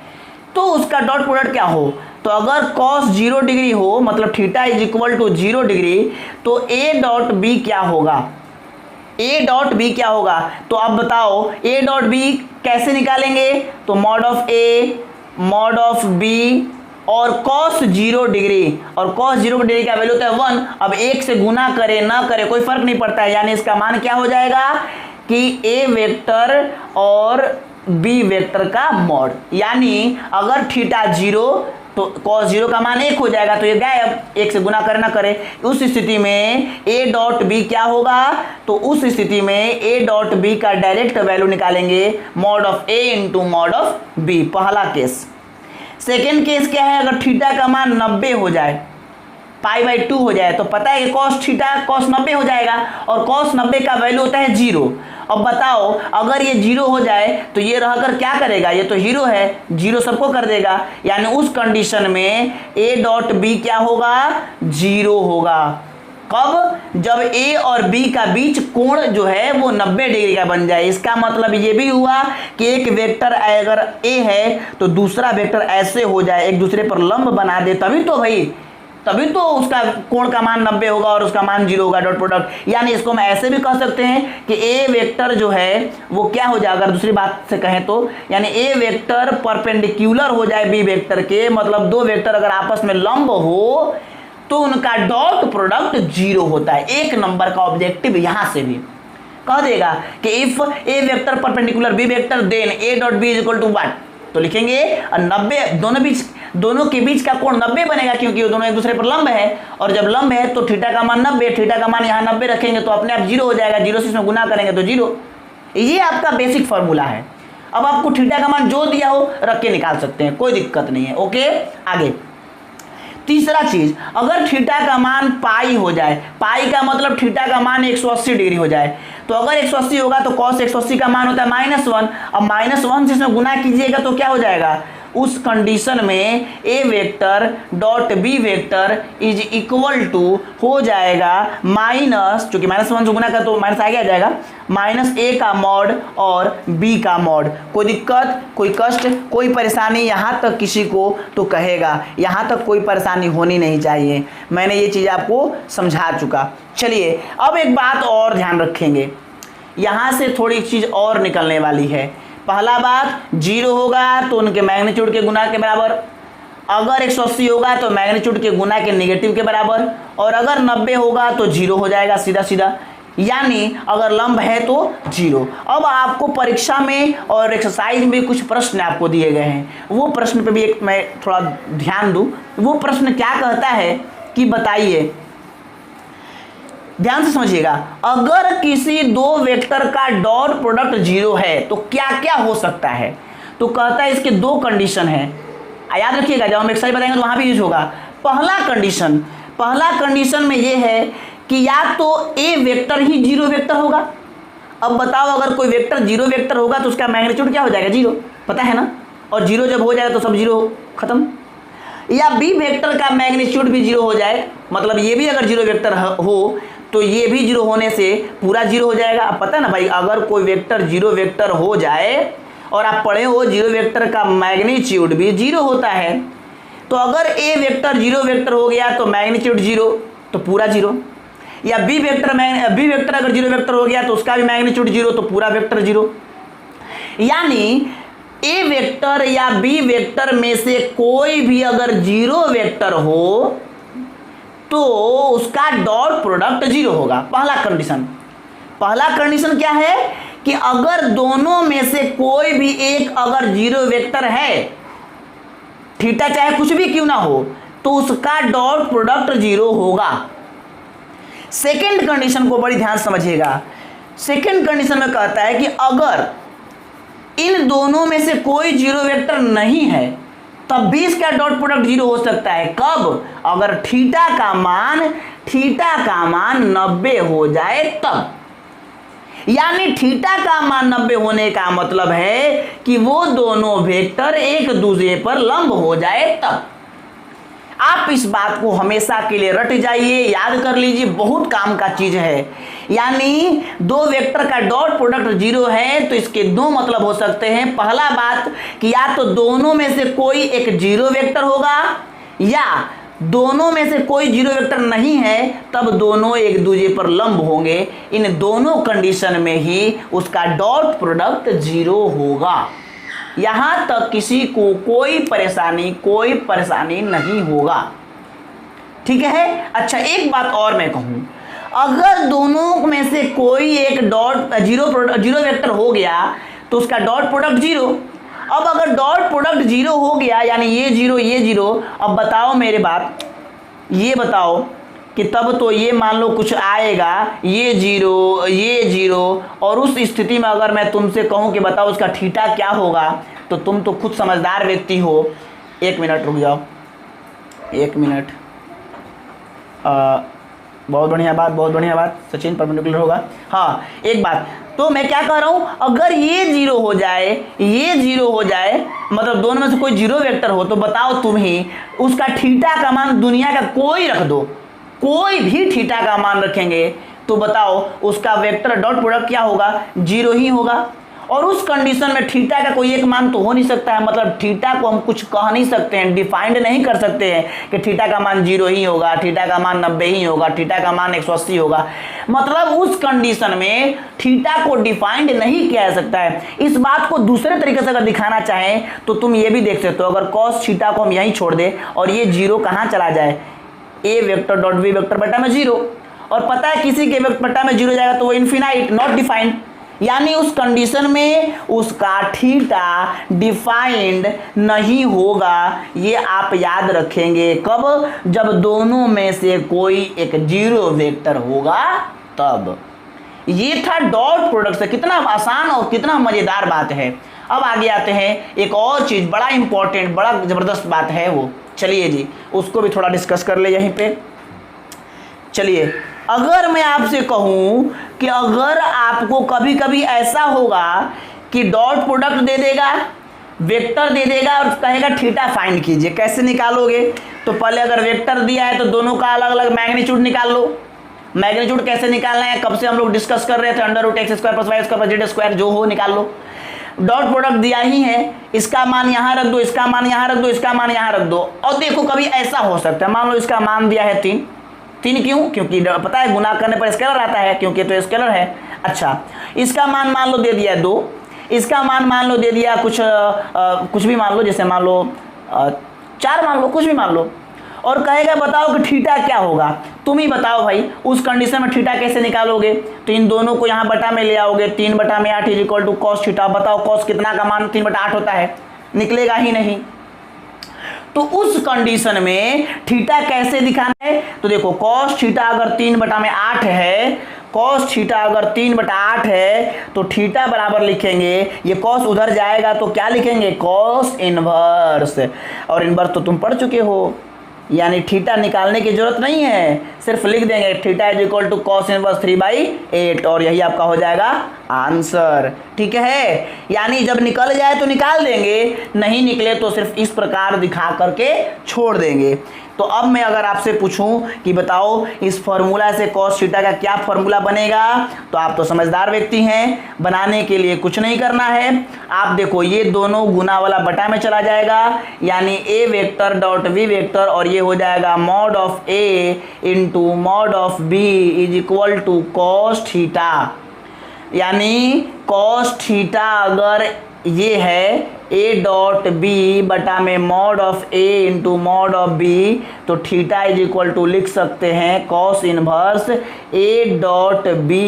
तो उसका डॉट प्रोडक्ट क्या हो, तो अगर cos 0 डिग्री हो मतलब theta is equal to 0 degree तो a डॉट बी क्या होगा, a डॉट बी क्या होगा। तो अब बताओ a डॉट बी कैसे निकालेंगे, तो mod of a mod of b और cos 0 डिग्री और cos 0 डिग्री का वैल्यू होता है 1। अब 1 से गुना करे ना करे कोई फर्क नहीं पड़ता है, यानी इसका मान क्या हो जाएगा कि a वेक्टर और b वेक्टर का मॉड, यानी अगर थीटा 0 तो cos 0 का मान 1 हो जाएगा, तो ये गायब, 1 से गुना करे ना करे। उस स्थिति में a डॉट बी क्या होगा, तो उस स्थिति में a डॉट बी का डायरेक्ट वैल्यू निकालेंगे mod of a into mod of b, पहला केस। सेकेंड केस क्या है, अगर थीटा का मान 90 हो जाए π/2 हो जाए तो पता है कि cos थीटा cos 90 हो जाएगा और cos 90 का वैल्यू होता है 0। अब बताओ अगर ये 0 हो जाए तो ये रहकर क्या करेगा, ये तो 0 है, 0 सबको कर देगा, यानी उस कंडीशन में a डॉट बी क्या होगा, 0 होगा। कब, जब a और b का बीच कोण जो है वो 90 डिग्री का बन जाए। इसका मतलब ये भी हुआ कि एक वेक्टर अगर a है तो दूसरा वेक्टर ऐसे हो जाए, एक दूसरे पर लंब बना दे, तभी तो उसका कोण का मान 90 होगा और उसका मान 0 होगा, डॉट प्रोडक्ट। यानी इसको हम ऐसे भी कह सकते हैं कि a वेक्टर जो है वो क्या हो जाएगा, दूसरी बात से कहें तो यानी a वेक्टर परपेंडिकुलर हो जाए b वेक्टर के, मतलब दो वेक्टर अगर आपस में लंब हो तो उनका डॉट प्रोडक्ट 0 होता है। एक नंबर का ऑब्जेक्टिव यहां से भी कह देगा कि if a vector perpendicular b vector then a dot b is equal to what, तो लिखेंगे 90, दोनों के बीच का कोण 90 बनेगा क्योंकि वो दोनों एक दूसरे पर लंब है, और जब लंब है तो थीटा का मान 90, थीटा का मान यहाँ 90 रखेंगे तो अपने आप 0 हो जाएगा, 0 से इसमें गुना करेंगे तो 0। ये आपका बेसिक फॉर्मूला है। अब आपको थीटा का मान जो दिया हो रख के निकाल सकते हैं, कोई दिक्कत नहीं है। ओके, आगे तीसरा चीज, अगर थीटा का मान पाई हो जाए, पाई का मतलब थीटा का मान 180 डिग्री हो जाए, तो अगर 180 होगा तो cos 180 का मान होता है -1। अब -1 से इसमें गुना कीजिएगा तो क्या हो जाएगा, उस कंडीशन में a vector dot b vector is equal to हो जाएगा माइनस, चूंकि -1 से गुना कर तो माइनस आगे आ जाएगा, -a का मॉड और b का मॉड। कोई दिक्कत, कोई कष्ट, कोई परेशानी यहाँ तक किसी को तो कहेगा, यहाँ तक कोई परेशानी होनी नहीं चाहिए। मैंने ये चीज़ आपको समझा चुका। चलिए अब एक बात और ध्यान रखेंगे, यहाँ से थोड़ी चीज़ और निकलने वाली है। पहला बात, 0 होगा तो उनके मैग्नीट्यूड के गुना के बराबर, अगर 180 होगा तो मैग्नीट्यूड के गुना के नेगेटिव के बराबर, और अगर 90 होगा तो 0 हो जाएगा सीधा सीधा, यानी अगर लंब है तो 0। अब आपको परीक्षा में और एक्सरसाइज में कुछ प्रश्न आपको दिए गए हैं, वो प्रश्न पे भी एक मैं थोड़ा ध्यान दूँ। वो प्रश्न क्या कहता है कि बताइए, ध्यान से समझिएगा, अगर किसी दो वेक्टर का डॉट प्रोडक्ट 0 है तो क्या क्या हो सकता है। तो कहता है इसके दो कंडीशन है, याद रखिएगा जब हम एक्सरसाइज बताएंगे तो वहां भी यूज होगा। पहला कंडीशन में ये है कि या तो a वेक्टर ही 0 वेक्टर होगा। अब बताओ अगर कोई वेक्टर 0 वेक्टर होगा तो उसका मैग्नीट्यूड क्या हो जाएगा, 0, पता है ना, और 0 जब हो जाएगा तो सब 0 खत्म। या b वेक्टर का मैग्नीट्यूड भी 0 हो जाए, मतलब ये भी अगर 0 वेक्टर हो तो ये भी 0 होने से पूरा 0 हो जाएगा। अब पता है ना भाई, अगर कोई वेक्टर 0 वेक्टर हो जाए और आप पढ़े हो 0 वेक्टर का मैग्नीट्यूड भी 0 होता है, तो अगर a वेक्टर 0 वेक्टर हो गया तो मैग्नीट्यूड 0 तो पूरा 0, या b वेक्टर अगर 0 वेक्टर हो गया तो उसका भी मैग्नीट्यूड 0 तो पूरा वेक्टर 0। यानी a वेक्टर या b वेक्टर में से कोई भी अगर 0 वेक्टर हो तो उसका डॉट प्रोडक्ट 0 होगा। पहला कंडीशन क्या है कि अगर दोनों में से कोई भी एक अगर 0 वेक्टर है, थीटा चाहे कुछ भी क्यों ना हो, तो उसका डॉट प्रोडक्ट 0 होगा। सेकेंड कंडीशन को बड़ी ध्यान समझिएगा। सेकेंड कंडीशन में कहता है कि अगर इन दोनों में से कोई 0 वेक्टर नहीं है तब भी इसका डॉट प्रोडक्ट 0 हो सकता है। कब? अगर थीटा का मान 90 हो जाए तब। यानी थीटा का मान 90 होने का मतलब है कि वो दोनों वेक्टर एक दूसरे पर लंब हो जाए तब। आप इस बात को हमेशा के लिए रट जाइए, याद कर लीजिए, बहुत काम का चीज है। यानी दो वेक्टर का डॉट प्रोडक्ट 0 है तो इसके दो मतलब हो सकते हैं। पहला बात कि या तो दोनों में से कोई एक 0 वेक्टर होगा, या दोनों में से कोई 0 वेक्टर नहीं है तब दोनों एक दूसरे पर लंब होंगे। इन दोनों कंडीशन में ही उसका डॉट प्रोडक्ट 0 होगा। यहां तक किसी को कोई परेशानी नहीं होगा। ठीक है। अच्छा, एक बात और मैं कहूं, अगर दोनों में से कोई एक डॉट 0 वेक्टर हो गया तो उसका डॉट प्रोडक्ट 0। अब अगर डॉट प्रोडक्ट 0 हो गया, यानी ये 0, अब बताओ मेरे बात, ये बताओ कि तब तो ये मान लो कुछ आएगा, ये 0, और उस स्थिति में अगर मैं तुमसे कहूं कि बताओ उसका थीटा क्या होगा, तो तुम तो खुद समझदार व्यक्ति हो। 1 मिनट रुक जाओ, 1 मिनट। बहुत बढ़िया बात, सचिन परपेंडिकुलर होगा। हाँ, एक बात तो मैं क्या कह रहा हूं, अगर ये 0 हो जाए, मतलब दोनों में से कोई 0 वेक्टर हो, तो बताओ तुम ही उसका थीटा का मान दुनिया का कोई रख दो, कोई भी थीटा का मान रखेंगे तो बताओ उसका वेक्टर डॉट प्रोडक्ट क्या होगा, 0 ही होगा। और उस कंडीशन में थीटा का कोई एक मान तो हो नहीं सकता है, मतलब थीटा को हम कुछ कह नहीं सकते हैं, डिफाइंड नहीं कर सकते हैं कि थीटा का मान 0 ही होगा, थीटा का मान 90 ही होगा, थीटा का मान 180 होगा। मतलब उस कंडीशन में थीटा को डिफाइंड नहीं किया जा सकता है। इस बात को दूसरे तरीके से अगर दिखाना चाहें तो तुम ये भी देख सकते हो, अगर कॉस थीटा को हम यहीं छोड़ दें और ये 0 कहाँ चला जाए, ए वेक्टर डॉट बी वेक्टर बटा में 0, और पता है किसी के बटा में 0 जाएगा तो वो इनफिनाइट, नॉट डिफाइंड। यानी उस कंडीशन में उसका थीटा डिफाइंड नहीं होगा। ये आप याद रखेंगे कब, जब दोनों में से कोई एक 0 वेक्टर होगा तब। ये था डॉट प्रोडक्ट से। कितना आसान और कितना मजेदार बात है। अब आगे आते हैं, एक और चीज बड़ा इंपॉर्टेंट, बड़ा जबरदस्त बात है वो, चलिए जी उसको भी थोड़ा डिस्कस कर ले यहीं पे। चलिए, अगर मैं आपसे कहूं कि अगर आपको कभी कभी ऐसा होगा कि डॉट प्रोडक्ट दे देगा, वेक्टर दे देगा और कहेगा थीटा फाइंड कीजिए, कैसे निकालोगे? तो पहले अगर वेक्टर दिया है तो दोनों का अलग अलग मैग्नीट्यूड निकाल लो। मैग्नीट्यूड कैसे निकालना है, कब से हम लोग डिस्कस कर रहे थे, √x² + y² + z² जो हो निकाल लो। डॉट प्रोडक्ट दिया ही है, इसका मान यहाँ रख दो, इसका मान यहाँ रख दो, इसका मान यहाँ रख दो। और देखो कभी ऐसा हो सकता है, मान लो इसका मान दिया है 3 क्यों? क्योंकि पता है गुना करने पर स्केलर आता है, क्योंकि तो स्केलर है। अच्छा, इसका मान लो दे दिया 2, इसका मान लो दे दिया कुछ भी मान लो, जैसे मान लो 4 मान लो, कुछ भी मान लो, और कहेगा बताओ कि थीटा क्या होगा। तुम ही बताओ भाई, उस कंडीशन में थीटा कैसे निकालोगे? तो इन दोनों को यहाँ बटा में ले आओगे, 3/8 = cos थीटा। बताओ cos कितना का मान 3/8 होता है? निकलेगा ही नहीं। तो उस कंडीशन में थीटा कैसे दिखाना है? तो देखो cos थीटा अगर 3/8 है, cos थीटा अगर 3/8 है तो थीटा बराबर लिखेंगे, ये cos उधर जाएगा तो क्या लिखेंगे, cos इनवर्स। और इनवर्स तो तुम पढ़ चुके हो, यानी थीटा निकालने की जरूरत नहीं है, सिर्फ लिख देंगे थीटा = cos इनवर्स 3/8 और यही आपका हो जाएगा आंसर। ठीक है, यानी जब निकल जाए तो निकाल देंगे, नहीं निकले तो सिर्फ इस प्रकार दिखा करके छोड़ देंगे। तो अब मैं अगर आपसे पूछूं कि बताओ इस फॉर्मूला से cos थीटा का क्या फॉर्मूला बनेगा, तो आप तो समझदार व्यक्ति हैं, बनाने के लिए कुछ नहीं करना है। आप देखो ये दोनों गुना वाला बटा में चला जाएगा, यानी a vector dot b vector, और ये हो जाएगा mod of a into mod of b = cos theta. यानी cos थीटा अगर ये है a डॉट बी बटा में mod of a into mod of b, तो थीटा इज इक्वल टू लिख सकते हैं cos inverse a dot b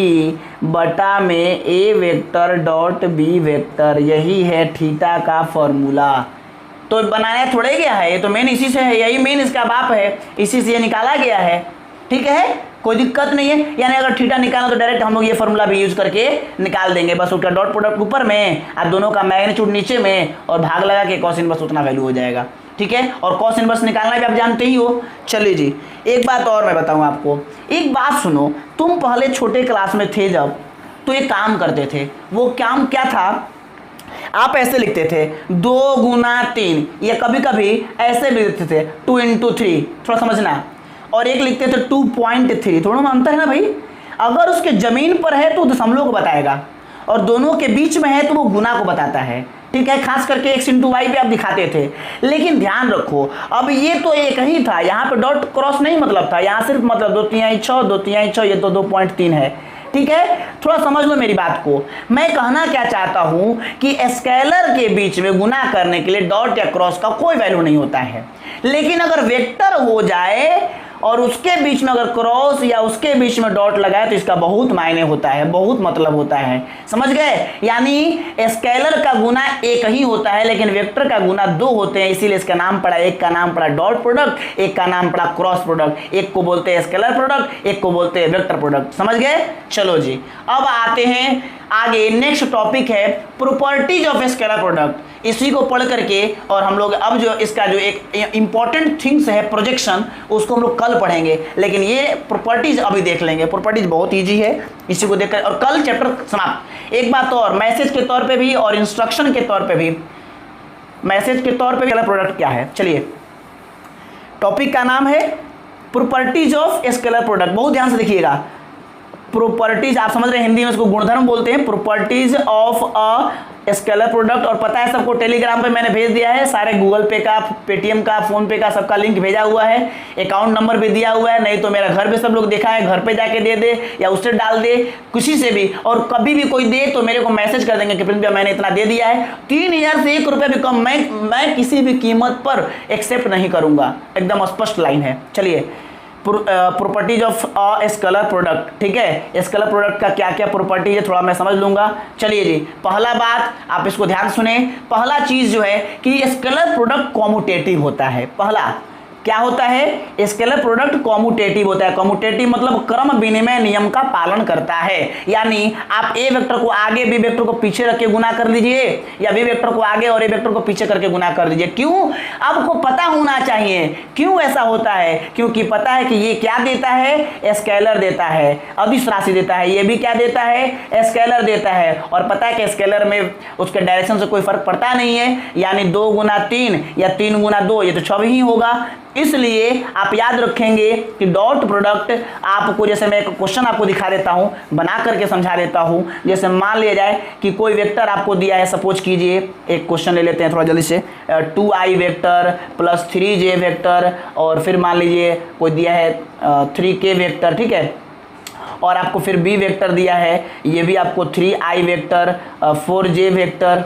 बटा में a vector dot b vector. यही है थीटा का फॉर्मूला। तो बनाया थोड़े गया है, ये तो मेन इसी से है, यही मेन इसका बाप है, इसी से ये निकाला गया है। ठीक है, कोई दिक्कत नहीं है। यानी अगर थीटा निकालना तो डायरेक्ट हम लोग ये फॉर्मूला भी यूज करके निकाल देंगे। बस उसका डॉट प्रोडक्ट ऊपर में और दोनों का मैग्नीट्यूड नीचे में और भाग लगा के कॉस इनवर्स उतना वैल्यू हो जाएगा। ठीक है, और कॉस इनवर्स निकालना भी आप जानते ही हो। चलिए जी, एक बात और मैं बताऊँ आपको, एक बात सुनो। तुम पहले छोटे क्लास में थे जब, तो एक काम करते थे, वो काम क्या था, आप ऐसे लिखते थे 2 गुना 3, या कभी कभी ऐसे भी लिखते थे 2 इंटू 3, थोड़ा समझना, और एक लिखते थे 2.3, थोड़ा मानता है ना भाई। अगर उसके जमीन पर है तो दशमलव को बताएगा, और दोनों के बीच में है तो वो गुना को बताता है। ठीक है, खास करके x इंटू वाई पे आप दिखाते थे। लेकिन ध्यान रखो, अब ये तो एक ही था, यहाँ पे डॉट क्रॉस नहीं मतलब था, यहाँ सिर्फ मतलब 2 3 6, 2 3 6, ये तो 2.3 है। ठीक है, थोड़ा समझ लो मेरी बात को। मैं कहना क्या चाहता हूं कि स्केलर के बीच में गुना करने के लिए डॉट या क्रॉस का कोई वैल्यू नहीं होता है, लेकिन अगर वेक्टर हो जाए और उसके बीच में अगर क्रॉस या उसके बीच में डॉट लगाए तो इसका बहुत मायने होता है, बहुत मतलब होता है। समझ गए? यानी स्केलर का गुना एक ही होता है, लेकिन वेक्टर का गुना 2 होते हैं, इसीलिए इसका नाम पड़ा, एक का नाम पड़ा डॉट प्रोडक्ट, एक का नाम पड़ा क्रॉस प्रोडक्ट। एक को बोलते हैं स्केलर प्रोडक्ट, एक को बोलते हैं वेक्टर प्रोडक्ट। समझ गए? चलो जी, अब आते हैं आगे। नेक्स्ट टॉपिक है प्रॉपर्टीज ऑफ स्केलर प्रोडक्ट। इसी को पढ़ करके और हम लोग अब जो इसका जो एक इंपॉर्टेंट थिंग्स है प्रोजेक्शन, उसको हम लोग कल पढ़ेंगे, लेकिन ये प्रॉपर्टीज अभी देख लेंगे। प्रॉपर्टीज बहुत इजी है, इसी को देखकर और कल चैप्टर समाप्त। एक बात और, मैसेज के तौर पे भी और इंस्ट्रक्शन के तौर पे भी, मैसेज के तौर पे भी स्केलर प्रोडक्ट क्या है। चलिए, टॉपिक का नाम है प्रॉपर्टीज ऑफ स्केलर प्रोडक्ट। बहुत ध्यान से देखिएगा। प्रॉपर्टीज आप समझ रहे हैं, हिंदी में इसको गुणधर्म बोलते हैं, properties of a scalar product. और पता है सबको, टेलीग्राम पे मैंने भेज दिया है, सारे गूगल पे का, पेटीएम का, फोन पे का सबका लिंक भेजा हुआ है, अकाउंट नंबर भी दिया हुआ है। नहीं तो मेरा घर पे सब लोग देखा है, घर पे जाके दे दे या उससे डाल दे, किसी से भी। और कभी भी कोई दे तो मेरे को मैसेज कर देंगे कि प्रिंस भैया मैंने इतना दे दिया है। 3000 से 1 रुपया भी कम मैं किसी भी कीमत पर एक्सेप्ट नहीं करूंगा, एकदम स्पष्ट लाइन है। चलिए, properties of a scalar product. ठीक है, स्केलर प्रोडक्ट का क्या क्या प्रॉपर्टी है थोड़ा मैं समझ लूंगा। चलिए जी, पहला बात आप इसको ध्यान सुने। पहला चीज जो है कि स्केलर प्रोडक्ट कॉम्यूटेटिव होता है। पहला क्या होता है? स्केलर प्रोडक्ट कॉम्यूटेटिव होता है। कॉम्यूटेटिव मतलब क्रम विनिमय नियम का पालन करता है। यानी आप ए वेक्टर को आगे, बी वेक्टर को पीछे रख के गुना कर दीजिए, या बी वेक्टर को आगे और ए वेक्टर को पीछे करके गुना कर दीजिए। क्यों? आपको पता होना चाहिए क्यों ऐसा होता है। क्योंकि पता है कि ये क्या देता है? स्केलर देता है, अदिश राशि देता है। ये भी क्या देता है? स्केलर देता है। और पता है कि स्केलर में उसके डायरेक्शन से कोई फर्क पड़ता नहीं है। यानी 2 गुना 3 या 3 गुना 2, ये तो 6 ही होगा। इसलिए आप याद रखेंगे कि डॉट प्रोडक्ट आपको, जैसे मैं एक क्वेश्चन आपको दिखा देता हूं, बना करके समझा देता हूं। जैसे मान लिया जाए कि कोई वेक्टर आपको दिया है, सपोज कीजिए एक क्वेश्चन ले लेते हैं थोड़ा जल्दी से, 2i vector plus 3j vector, और फिर मान लीजिए कोई दिया है 3k वेक्टर। ठीक है, और आपको फिर b वेक्टर दिया है, ये भी आपको 3i वेक्टर 4j वेक्टर।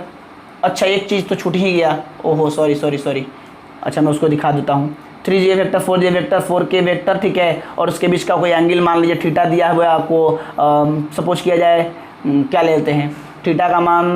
अच्छा, एक चीज़ तो छूट ही गया, ओहो सॉरी। अच्छा, मैं उसको दिखा देता हूँ। 3j vector, 4j vector, 4k vector. ठीक है, और उसके बीच का कोई एंगल मान लीजिए थीटा दिया हुआ है आपको। सपोज किया जाए, क्या ले लेते हैं, थीटा का मान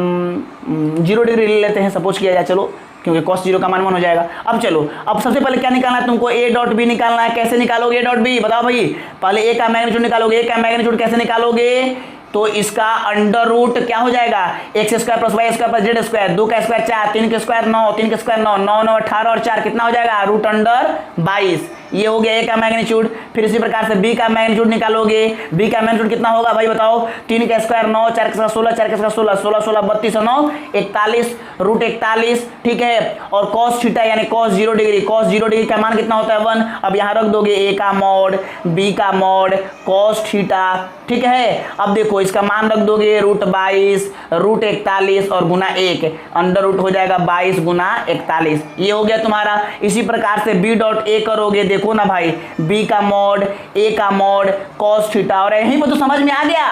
0 डिग्री ले लेते हैं, सपोज किया जाए। चलो, क्योंकि cos 0 का मान 1 हो जाएगा। अब चलो, अब सबसे पहले क्या निकालना है तुमको? a डॉट बी निकालना है। कैसे निकालोगे a डॉट बी? बताओ भाई। पहले a का मैग्नीट्यूड निकालोगे। a का मैग्नीट्यूड कैसे निकालोगे? तो इसका अंडर रूट क्या हो जाएगा? x square plus Y square plus Z square, 2 का स्क्वायर 4, 3 का स्क्वायर 9, 3 का स्क्वायर 9, 9 9 18 और 4 कितना हो जाएगा? Root under 22। ये हो गया a का मैग्नीट्यूड। फिर इसी प्रकार से b का मैग्नीट्यूड निकालोगे। b का मैग्नीट्यूड कितना होगा भाई बताओ? 3 का स्क्वायर 9, 4 का स्क्वायर 16, 4 का स्क्वायर 16, 16 16 32 और 9 41, रूट 41। ठीक है, और cos थीटा यानी cos 0 डिग्री, cos 0 डिग्री का मान कितना होता है? 1। अब यहाँ रख दोगे a का मॉड, b का मॉड, cos थीटा। ठीक है, अब देखो इसका मान रख दोगे रूट 22, रूट 41 और गुना 1, अंडर रूट हो जाएगा 22 गुना 41। ये हो गया तुम्हारा। इसी प्रकार से b डॉट a करोगे, देखो ना भाई, b का मॉड, a का मॉड, cos थीटा। और यहीं पर तो समझ में आ गया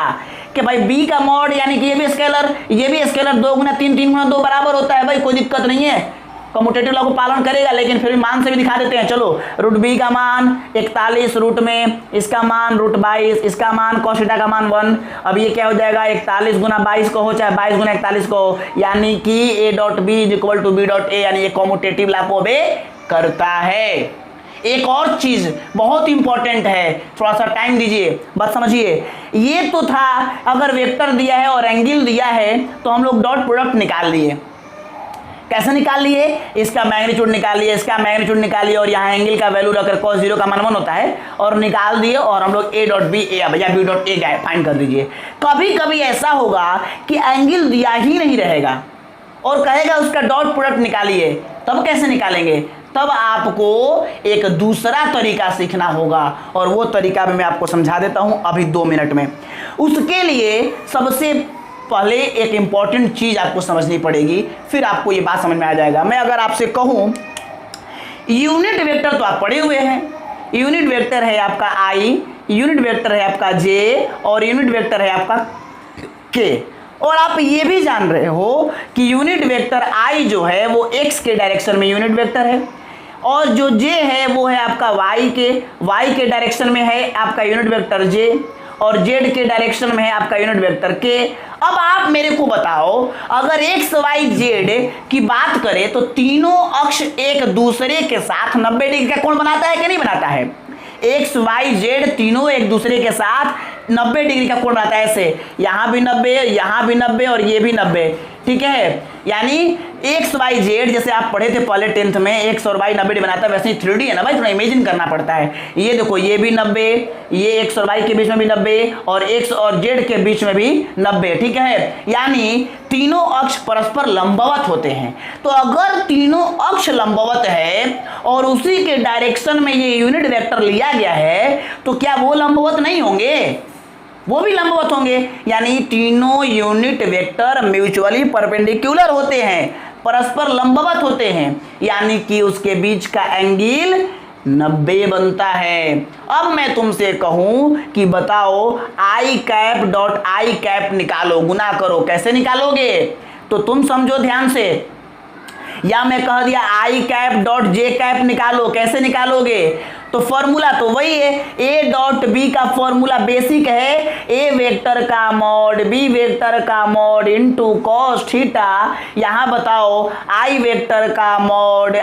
कि भाई b का मॉड यानी कि ये भी स्केलर 2 गुना 3 3 गुना 2 बराबर होता है, भाई कोई दिक्कत नहीं है, कम्यूटेटिव लॉ को पालन करेगा, लेकिन फिर भी मान से भी दिखा देते हैं। चलो रूट b का मान 41 रूट में इसका मान रूट 22, इसका मान cos थीटा का मान 1। अब ये क्या हो जाएगा 41 गुना 22 को हो चाहे 22 गुना 41 को हो, यानी कि a dot B is equal to B dot A, यानी ये कम्यूटेटिव लॉ को ओबे करता है। एक और चीज बहुत इंपॉर्टेंट है, थोड़ा सा टाइम दीजिए, बात समझिए। ये तो था अगर वेक्टर दिया है और एंगल दिया है तो हम लोग डॉट प्रोडक्ट निकाल लिए। कैसे निकाल लिए? इसका मैग्नीट्यूड निकाल लिए, इसका मैग्नीट्यूड निकाल लिए, और यहाँ एंगल का वैल्यू रखकर cos 0 का मान 1 होता है और निकाल दिए, और हम लोग a डॉट बी या b डॉट ए फाइंड कर दीजिए। कभी कभी ऐसा होगा कि एंगल दिया ही नहीं रहेगा और कहेगा उसका डॉट प्रोडक्ट निकालिए, तब कैसे निकालेंगे? तब आपको एक दूसरा तरीका सीखना होगा, और वो तरीका भी मैं आपको समझा देता हूं अभी 2 मिनट में। उसके लिए सबसे पहले एक इंपॉर्टेंट चीज आपको समझनी पड़ेगी, फिर आपको ये बात समझ में आ जाएगा। मैं अगर आपसे कहूं यूनिट वेक्टर तो आप पढ़े हुए हैं, यूनिट वेक्टर है आपका i, यूनिट वेक्टर है आपका j, और यूनिट वेक्टर है आपका k, और आप ये भी जान रहे हो कि यूनिट वेक्टर i जो है वो x के डायरेक्शन में यूनिट वेक्टर है, और जो j है वो है आपका y के डायरेक्शन में है आपका यूनिट वेक्टर j, और z के डायरेक्शन में है आपका यूनिट वेक्टर k। अब आप मेरे को बताओ, अगर x y z की बात करें तो तीनों अक्ष एक दूसरे के साथ 90 डिग्री का कोण बनाता है कि नहीं बनाता है? x y z तीनों एक दूसरे के साथ 90 डिग्री का कोण बनाता है। ऐसे यहाँ भी 90, यहाँ भी 90 और ये भी 90, ठीक है। यानी एक्स वाई जेड जैसे आप पढ़े थे पहले 10th में, एक्स और वाई 90 डिग्री बनाता है, वैसे ही 3D है ना भाई, थोड़ा इमेजिन करना पड़ता है। ये देखो ये भी 90, ये एक्स और वाई के बीच में भी 90, और एक्स और जेड के बीच में भी 90, ठीक है। यानी तीनों अक्ष परस्पर लंबवत होते हैं। तो अगर तीनों अक्ष लंबवत है और उसी के डायरेक्शन में ये यूनिट वेक्टर लिया गया है, तो क्या वो लंबवत नहीं होंगे? वो भी लंबवत होंगे। यानी तीनों यूनिट वेक्टर म्यूचुअली परपेंडिकुलर होते हैं, परस्पर लंबवत होते हैं, यानी कि उसके बीच का एंगल 90 बनता है। अब मैं तुमसे कहूं कि बताओ आई कैप डॉट आई कैप निकालो, गुना करो, कैसे निकालोगे? तो तुम समझो ध्यान से, या मैं कह दिया आई कैप डॉट जे कैप निकालो, कैसे निकालोगे? तो फॉर्मूला तो वही है, a डॉट बी का फॉर्मूला बेसिक है, a वेक्टर का मॉड b वेक्टर का मॉड इनटू cos थीटा। यहाँ बताओ i वेक्टर का मॉड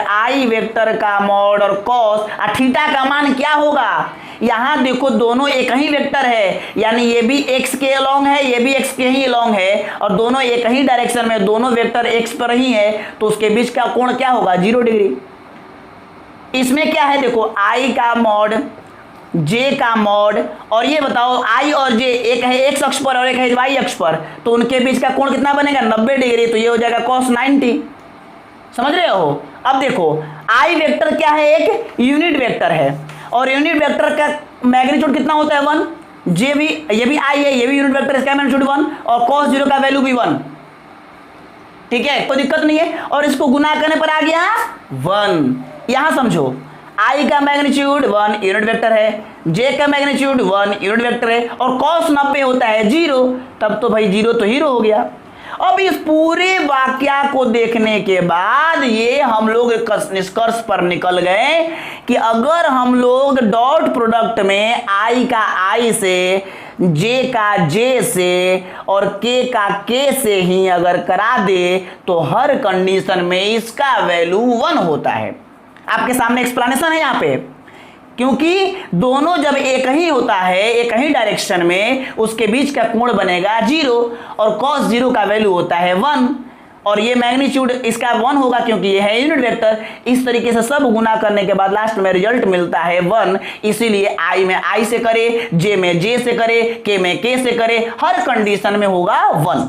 और cos थीटा का मान क्या होगा? यहाँ देखो दोनों एक ही वेक्टर है, यानी ये भी x के अलोंग है, ये भी x के ही अलोंग है, और दोनों एक ही डायरेक्शन में, दोनों वेक्टर x पर ही है, तो उसके बीच का कोण क्या होगा? 0 डिग्री। इसमें क्या है देखो, i का मॉड, j का मॉड, और ये बताओ i और j एक है x अक्ष पर और एक है y अक्ष पर, तो उनके बीच का कोण कितना बनेगा? 90 डिग्री। तो ये हो जाएगा cos 90। समझ रहे हो? अब देखो i वेक्टर क्या है? एक यूनिट वेक्टर है, और यूनिट वेक्टर का मैग्नीट्यूड कितना होता है? 1। जे भी, ये भी i है, ये भी यूनिट वेक्टर, इसका मैग्नीट्यूड 1, और cos 0 का वैल्यू भी 1, ठीक है, कोई दिक्कत नहीं है। और इसको गुना करने पर आ गया 1। यहां समझो, i का मैग्नीट्यूड 1 यूनिट वेक्टर है, j का मैग्नीट्यूड 1 यूनिट वेक्टर है, और cos 90 होता है 0, तब तो भाई 0 तो हीरो हो गया। अब इस पूरे वाक्या को देखने के बाद ये हम लोग निष्कर्ष पर निकल गए कि अगर हम लोग डॉट प्रोडक्ट में i का i से, j का j से और k का k से ही अगर करा दे तो हर कंडीशन में इसका वैल्यू 1 होता है। आपके सामने एक्सप्लेनेशन है यहाँ पे, क्योंकि दोनों जब एक ही होता है, एक ही डायरेक्शन में, उसके बीच का कोण बनेगा 0, और cos 0 का वैल्यू होता है 1, और ये मैग्नीट्यूड इसका 1 होगा क्योंकि ये है यूनिट वेक्टर। इस तरीके से सब गुना करने के बाद लास्ट में रिजल्ट मिलता है 1। इसीलिए i में i से करे, j में j से करे, k में k से करे, हर कंडीशन में होगा 1,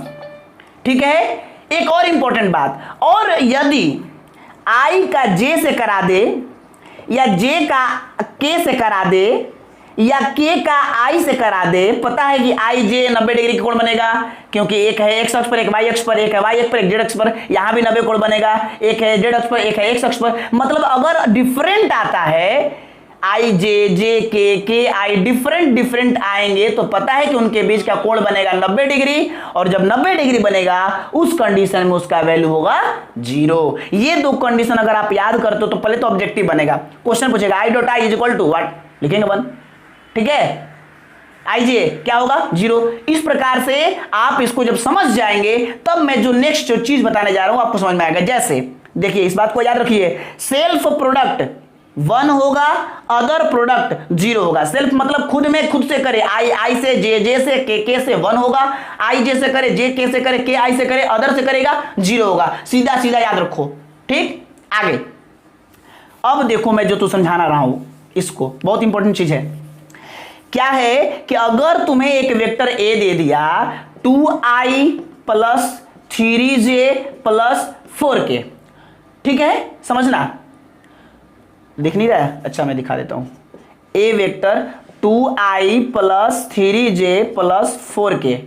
ठीक है। एक और इंपॉर्टेंट बात, और यदि i का j से करा दे, या j का k से करा दे, या k का i से करा दे, पता है कि i j 90 डिग्री का कोण बनेगा, क्योंकि एक है x अक्ष पर, एक y अक्ष पर, एक है y अक्ष पर, एक z अक्ष पर, यहां भी 90 कोण बनेगा, एक है z अक्ष पर, एक है x अक्ष पर। मतलब अगर डिफरेंट आता है आई जे, जे के आई डिफरेंट आएंगे तो पता है कि उनके बीच का कोण बनेगा 90 डिग्री, और जब 90 डिग्री बनेगा उस कंडीशन में उसका वैल्यू होगा 0। ये दो कंडीशन अगर आप याद करते हो तो पहले तो ऑब्जेक्टिव बनेगा, क्वेश्चन पूछेगा I dot I is equal to what, लिखेंगे 1, ठीक है, आई जे क्या होगा 0। इस प्रकार से आप इसको जब समझ जाएंगे तब मैं जो नेक्स्ट जो चीज बताने जा रहा हूं आपको समझ में आएगा। जैसे देखिए इस बात को याद रखिए, सेल्फ प्रोडक्ट 1 होगा, अदर प्रोडक्ट 0 होगा। सेल्फ मतलब खुद में खुद से करे, आई से, जे से, के से 1 होगा, आई जे से करे, जे के से करे, के आई से करे, अदर से करेगा 0 होगा। सीधा सीधा याद रखो, ठीक। आगे अब देखो मैं जो तू समझाना रहा हूं इसको, बहुत इंपॉर्टेंट चीज है। क्या है कि अगर तुम्हें एक वेक्टर ए दे दिया 2i plus 3j plus 4k, ठीक है, समझना, दिख नहीं रहा है, अच्छा मैं दिखा देता हूं। ए vector 2i plus 3j plus 4k,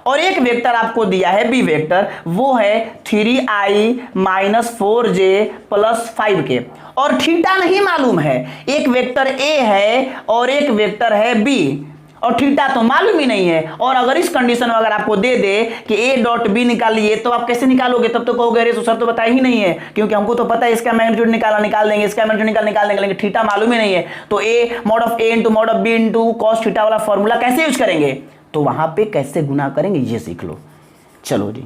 और एक वेक्टर आपको दिया है बी वेक्टर, वो है 3i minus 4j plus 5k, और थीटा नहीं मालूम है। एक वेक्टर ए है और एक वेक्टर है बी, और थीटा तो मालूम ही नहीं है। और अगर इस कंडीशन में अगर आपको दे दे कि ए डॉट बी निकालिए तो आप कैसे निकालोगे? तब तो कहोगे अरे सर तो बताया ही नहीं है, क्योंकि हमको तो पता है इसका मैग्नीट्यूड निकाल देंगे, इसका मैग्नीट्यूड निकाल देंगे, लेकिन थीटा मालूम ही नहीं है। तो A mod of A into mod of B into cos theta वाला फॉर्मूला कैसे यूज करेंगे? तो वहां पे कैसे गुना करेंगे ये सीख लो। चलो जी,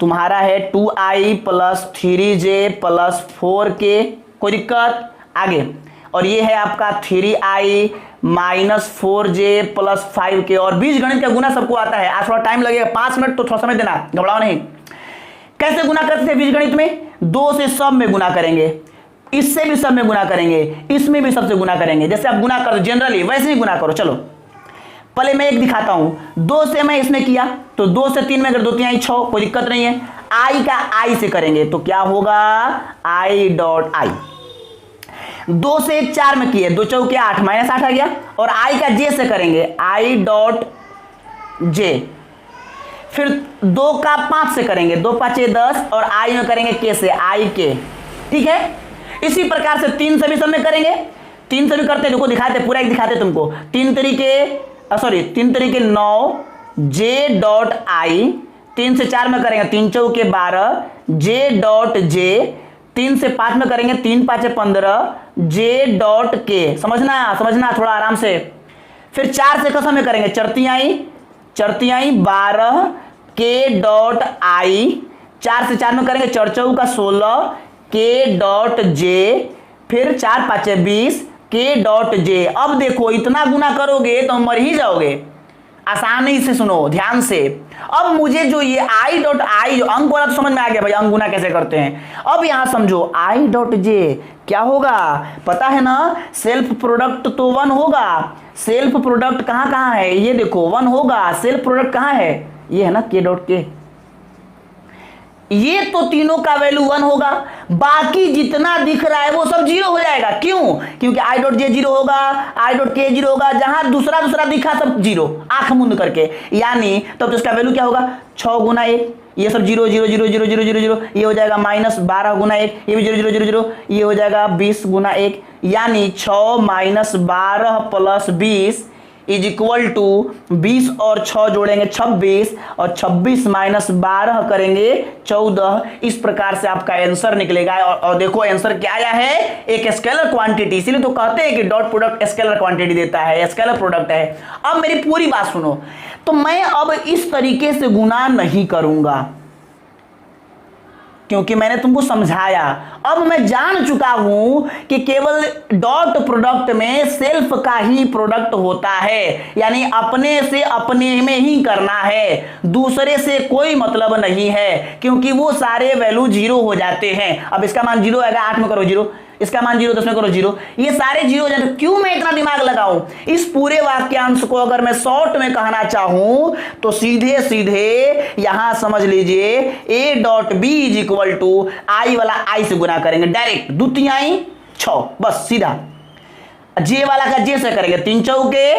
तुम्हारा है 2i plus 3j plus 4k, कोई दिक्कत? आगे, और ये है आपका 3i minus 4j plus 5k, और बीज गणित का गुना सबको आता है। आज थोड़ा टाइम लगेगा, 5 मिनट तो थोड़ा समय देना, घबराओ नहीं। कैसे गुना करते हैं बीज गणित में? 2 से सब में गुना करेंगे, इससे भी सब में गुना करेंगे, इसमें भी सबसे गुना करेंगे। जैसे आप गुना करो जनरली वैसे ही गुना करो। चलो पहले मैं एक दिखाता हूं, 2 से मैं इसमें किया तो 2 से 3 में अगर 2 3 आई 6, कोई दिक्कत नहीं है। आई का आई से करेंगे तो क्या होगा? आई डॉट आई। 2 से 4 में किए, 2 चौके 8 माइनस 8 आ गया। और आई का जे से करेंगे, आई डॉट जे। फिर 2 का 5 से करेंगे, 2 5 10, और आई में करेंगे के से, आई के, ठीक है। इसी प्रकार से 3 से भी सब में करेंगे, 3 से भी करते, देखो दिखाते, पूरा एक दिखाते तुमको। 3 तरीके 9 जे डॉट आई, 3 से 4 में करेंगे 3 चौके 12 जे डॉट जे, 3 से 5 में करेंगे 3 5 15 जे डॉट के। समझना थोड़ा आराम से। फिर 4 से कसम में करेंगे चरतियाई 12 के डॉट आई, 4 से 4 में करेंगे चरचऊ का 16 के डॉट जे, फिर 4 5 20 के डॉट जे। अब देखो इतना गुना करोगे तो मर ही जाओगे। आसानी से सुनो ध्यान से। अब मुझे जो ये आई डॉट आई जो अंक वाला तो समझ में आ गया भाई, अंक गुना कैसे करते हैं। अब यहां समझो आई डॉट जे क्या होगा, पता है ना? सेल्फ प्रोडक्ट तो 1 होगा। सेल्फ प्रोडक्ट कहां है? ये देखो 1 होगा। सेल्फ प्रोडक्ट कहां है? ये है ना के डॉट के। ये तो तीनों का वैल्यू 1 होगा, बाकी जितना दिख रहा है वो सब 0 हो जाएगा। क्यों? क्योंकि आई डॉट जे 0 होगा, आई डॉट के 0 होगा, जहां दूसरा दिखा सब 0 आंख मुंद करके। यानी तब तो इसका वैल्यू क्या होगा? 6 गुना 1, ये सब 0 0 0 0 0 0 0, ये हो जाएगा माइनस 12 गुना 1, ये भी 0 0 0 0, ये हो जाएगा 20 गुना 1। यानी 6 minus 12 plus 20 is equal to 20 और 6 जोड़ेंगे 26, और 26 माइनस 12 करेंगे 14। इस प्रकार से आपका आंसर निकलेगा। और देखो आंसर क्या आया है? एक स्केलर क्वांटिटी। इसीलिए तो कहते हैं कि डॉट प्रोडक्ट स्केलर क्वांटिटी देता है, स्केलर प्रोडक्ट है। अब मेरी पूरी बात सुनो, तो मैं अब इस तरीके से गुना नहीं करूंगा क्योंकि मैंने तुमको समझाया। अब मैं जान चुका हूं कि केवल डॉट प्रोडक्ट में सेल्फ का ही प्रोडक्ट होता है, यानी अपने से अपने में ही करना है, दूसरे से कोई मतलब नहीं है, क्योंकि वो सारे वैल्यू 0 हो जाते हैं। अब इसका मान 0 आएगा, 8 में करो 0, इसका मान 0 10 में करो 0, ये सारे 0 हो जाते। क्यों मैं इतना दिमाग लगाऊं? इस पूरे वाक्यांश को अगर मैं शॉर्ट में कहना चाहूं तो सीधे सीधे यहां समझ लीजिए A dot B is equal to I वाला आई से गुना करेंगे डायरेक्ट, द्वितीयाई 6, बस सीधा। जे वाला का जे से करेंगे 3 चौके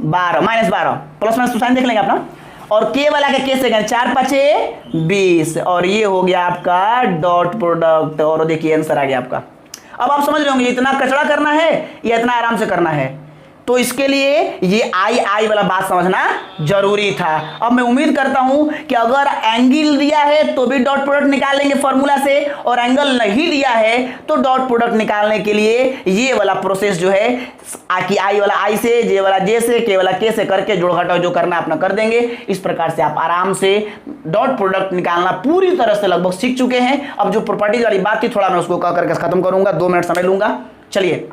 12 माइनस 12, प्लस माइनस साइन देख लेंगे अपना। और के वाला का के से करेंगे 4 5 20, और ये हो गया आपका डॉट प्रोडक्ट। और देखिए आंसर आ गया आपका। अब आप समझ रहे होंगे इतना कचरा करना है या इतना आराम से करना है, तो इसके लिए ये आई वाला बात समझना जरूरी था। अब मैं उम्मीद करता हूं कि अगर एंगल दिया है तो भी डॉट प्रोडक्ट निकालेंगे फॉर्मूला से, और एंगल नहीं दिया है तो डॉट प्रोडक्ट निकालने के लिए ये वाला प्रोसेस जो है कि आई वाला आई से, जे वाला जे से, के वाला के से करके जोड़ घटाव जो करना अपना कर देंगे। इस प्रकार से आप आराम से डॉट प्रोडक्ट निकालना पूरी तरह से लगभग सीख चुके हैं। अब जो प्रॉपर्टीज वाली बात थी थोड़ा मैं उसको कह करके खत्म करूंगा, 2 मिनट समय लूंगा। चलिए,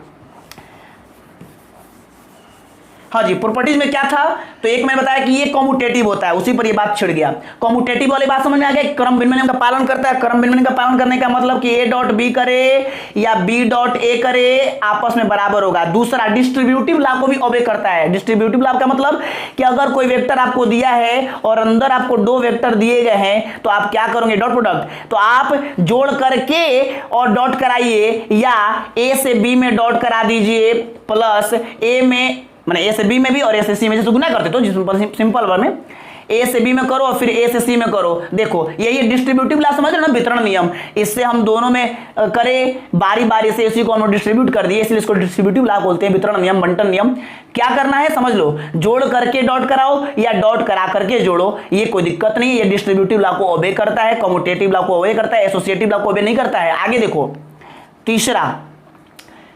हाँ जी, प्रॉपर्टीज में क्या था, तो एक मैंने बताया कि ये कॉम्यूटेटिव होता है, उसी पर ये बात छिड़ गया। कॉम्यूटेटिव वाली बात समझ में आ गया, क्रम विनिमय का पालन करता है। क्रम विनिमय का पालन करने का मतलब कि ए डॉट बी करे या बी डॉट ए करे, आपस में बराबर होगा। दूसरा, डिस्ट्रीब्यूटिव लॉ को भी ओबे करता है। डिस्ट्रीब्यूटिव लॉ का मतलब कि अगर कोई वेक्टर आपको दिया है और अंदर आपको 2 वेक्टर दिए गए हैं तो आप क्या करोगे, डॉट प्रोडक्ट, तो आप जोड़ करके और डॉट कराइए, या ए से बी में डॉट करा दीजिए प्लस ए में, मैंने ए से बी में भी और ए से सी में जैसे गुना करते तो सिंपल वर्ड में ए से बी में करो और फिर ए से सी में करो। देखो यही डिस्ट्रीब्यूटिव लॉ समझ रहे हो ना, वितरण नियम। इससे हम दोनों में करें बारी बारी से, इसी को हम डिस्ट्रीब्यूट कर दिए, इसलिए इसको डिस्ट्रीब्यूटिव लॉ बोलते हैं, वितरण नियम, बंटन नियम। क्या करना है समझ लो, जोड़ करके डॉट कराओ या डॉट करा करके जोड़ो, ये कोई दिक्कत नहीं है। ये डिस्ट्रीब्यूटिव लॉ को ओबे करता है, कम्यूटेटिव लॉ को ओबे करता है, एसोसिएटिव लॉ को ओबे नहीं करता है। आगे देखो, तीसरा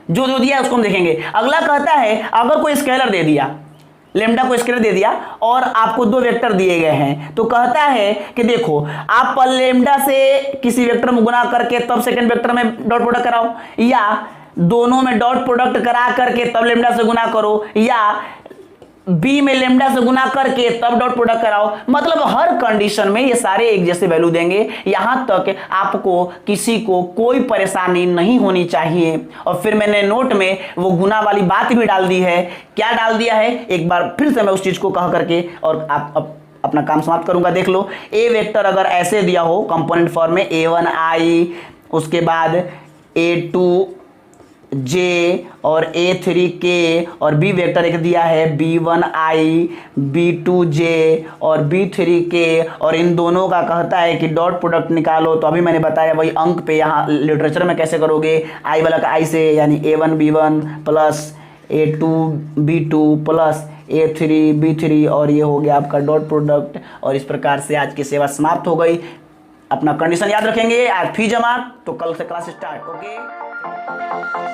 जो दिया है उसको हम देखेंगे। अगला कहता है अगर कोई स्केलर दे दिया, लेमडा को स्केलर दे दिया और आपको 2 वेक्टर दिए गए हैं, तो कहता है कि देखो आप लेमडा से किसी वेक्टर में गुना करके तब सेकंड वेक्टर में डॉट प्रोडक्ट कराओ, या दोनों में डॉट प्रोडक्ट करा करके तब लेमडा से गुना करो, या बी में लेमडा से गुना करके तब डॉट प्रोडक्ट कराओ। मतलब हर कंडीशन में ये सारे एक जैसे वैल्यू देंगे, यहां तक आपको किसी को कोई परेशानी नहीं होनी चाहिए। और फिर मैंने नोट में वो गुना वाली बात भी डाल दी है। क्या डाल दिया है, एक बार फिर से मैं उस चीज को कह करके और आप अपना काम समाप्त करूंगा। देख लो, ए वेक्टर अगर ऐसे दिया हो कंपोनेंट फॉर्म में a1i, उसके बाद a2 j और a3k, और b वेक्टर एक दिया है b1i, b2j और b3k, और इन दोनों का कहता है कि डॉट प्रोडक्ट निकालो। तो अभी मैंने बताया वही अंक पे, यहाँ लिटरेचर में कैसे करोगे, i वाला का i से, यानी a1 b1 plus a2 b2 plus a3 b3, और ये हो गया आपका डॉट प्रोडक्ट। और इस प्रकार से आज की सेवा समाप्त हो गई। अपना कंडीशन याद रखेंगे, आज फी जमा, तो कल से क्लास स्टार्ट। ओके।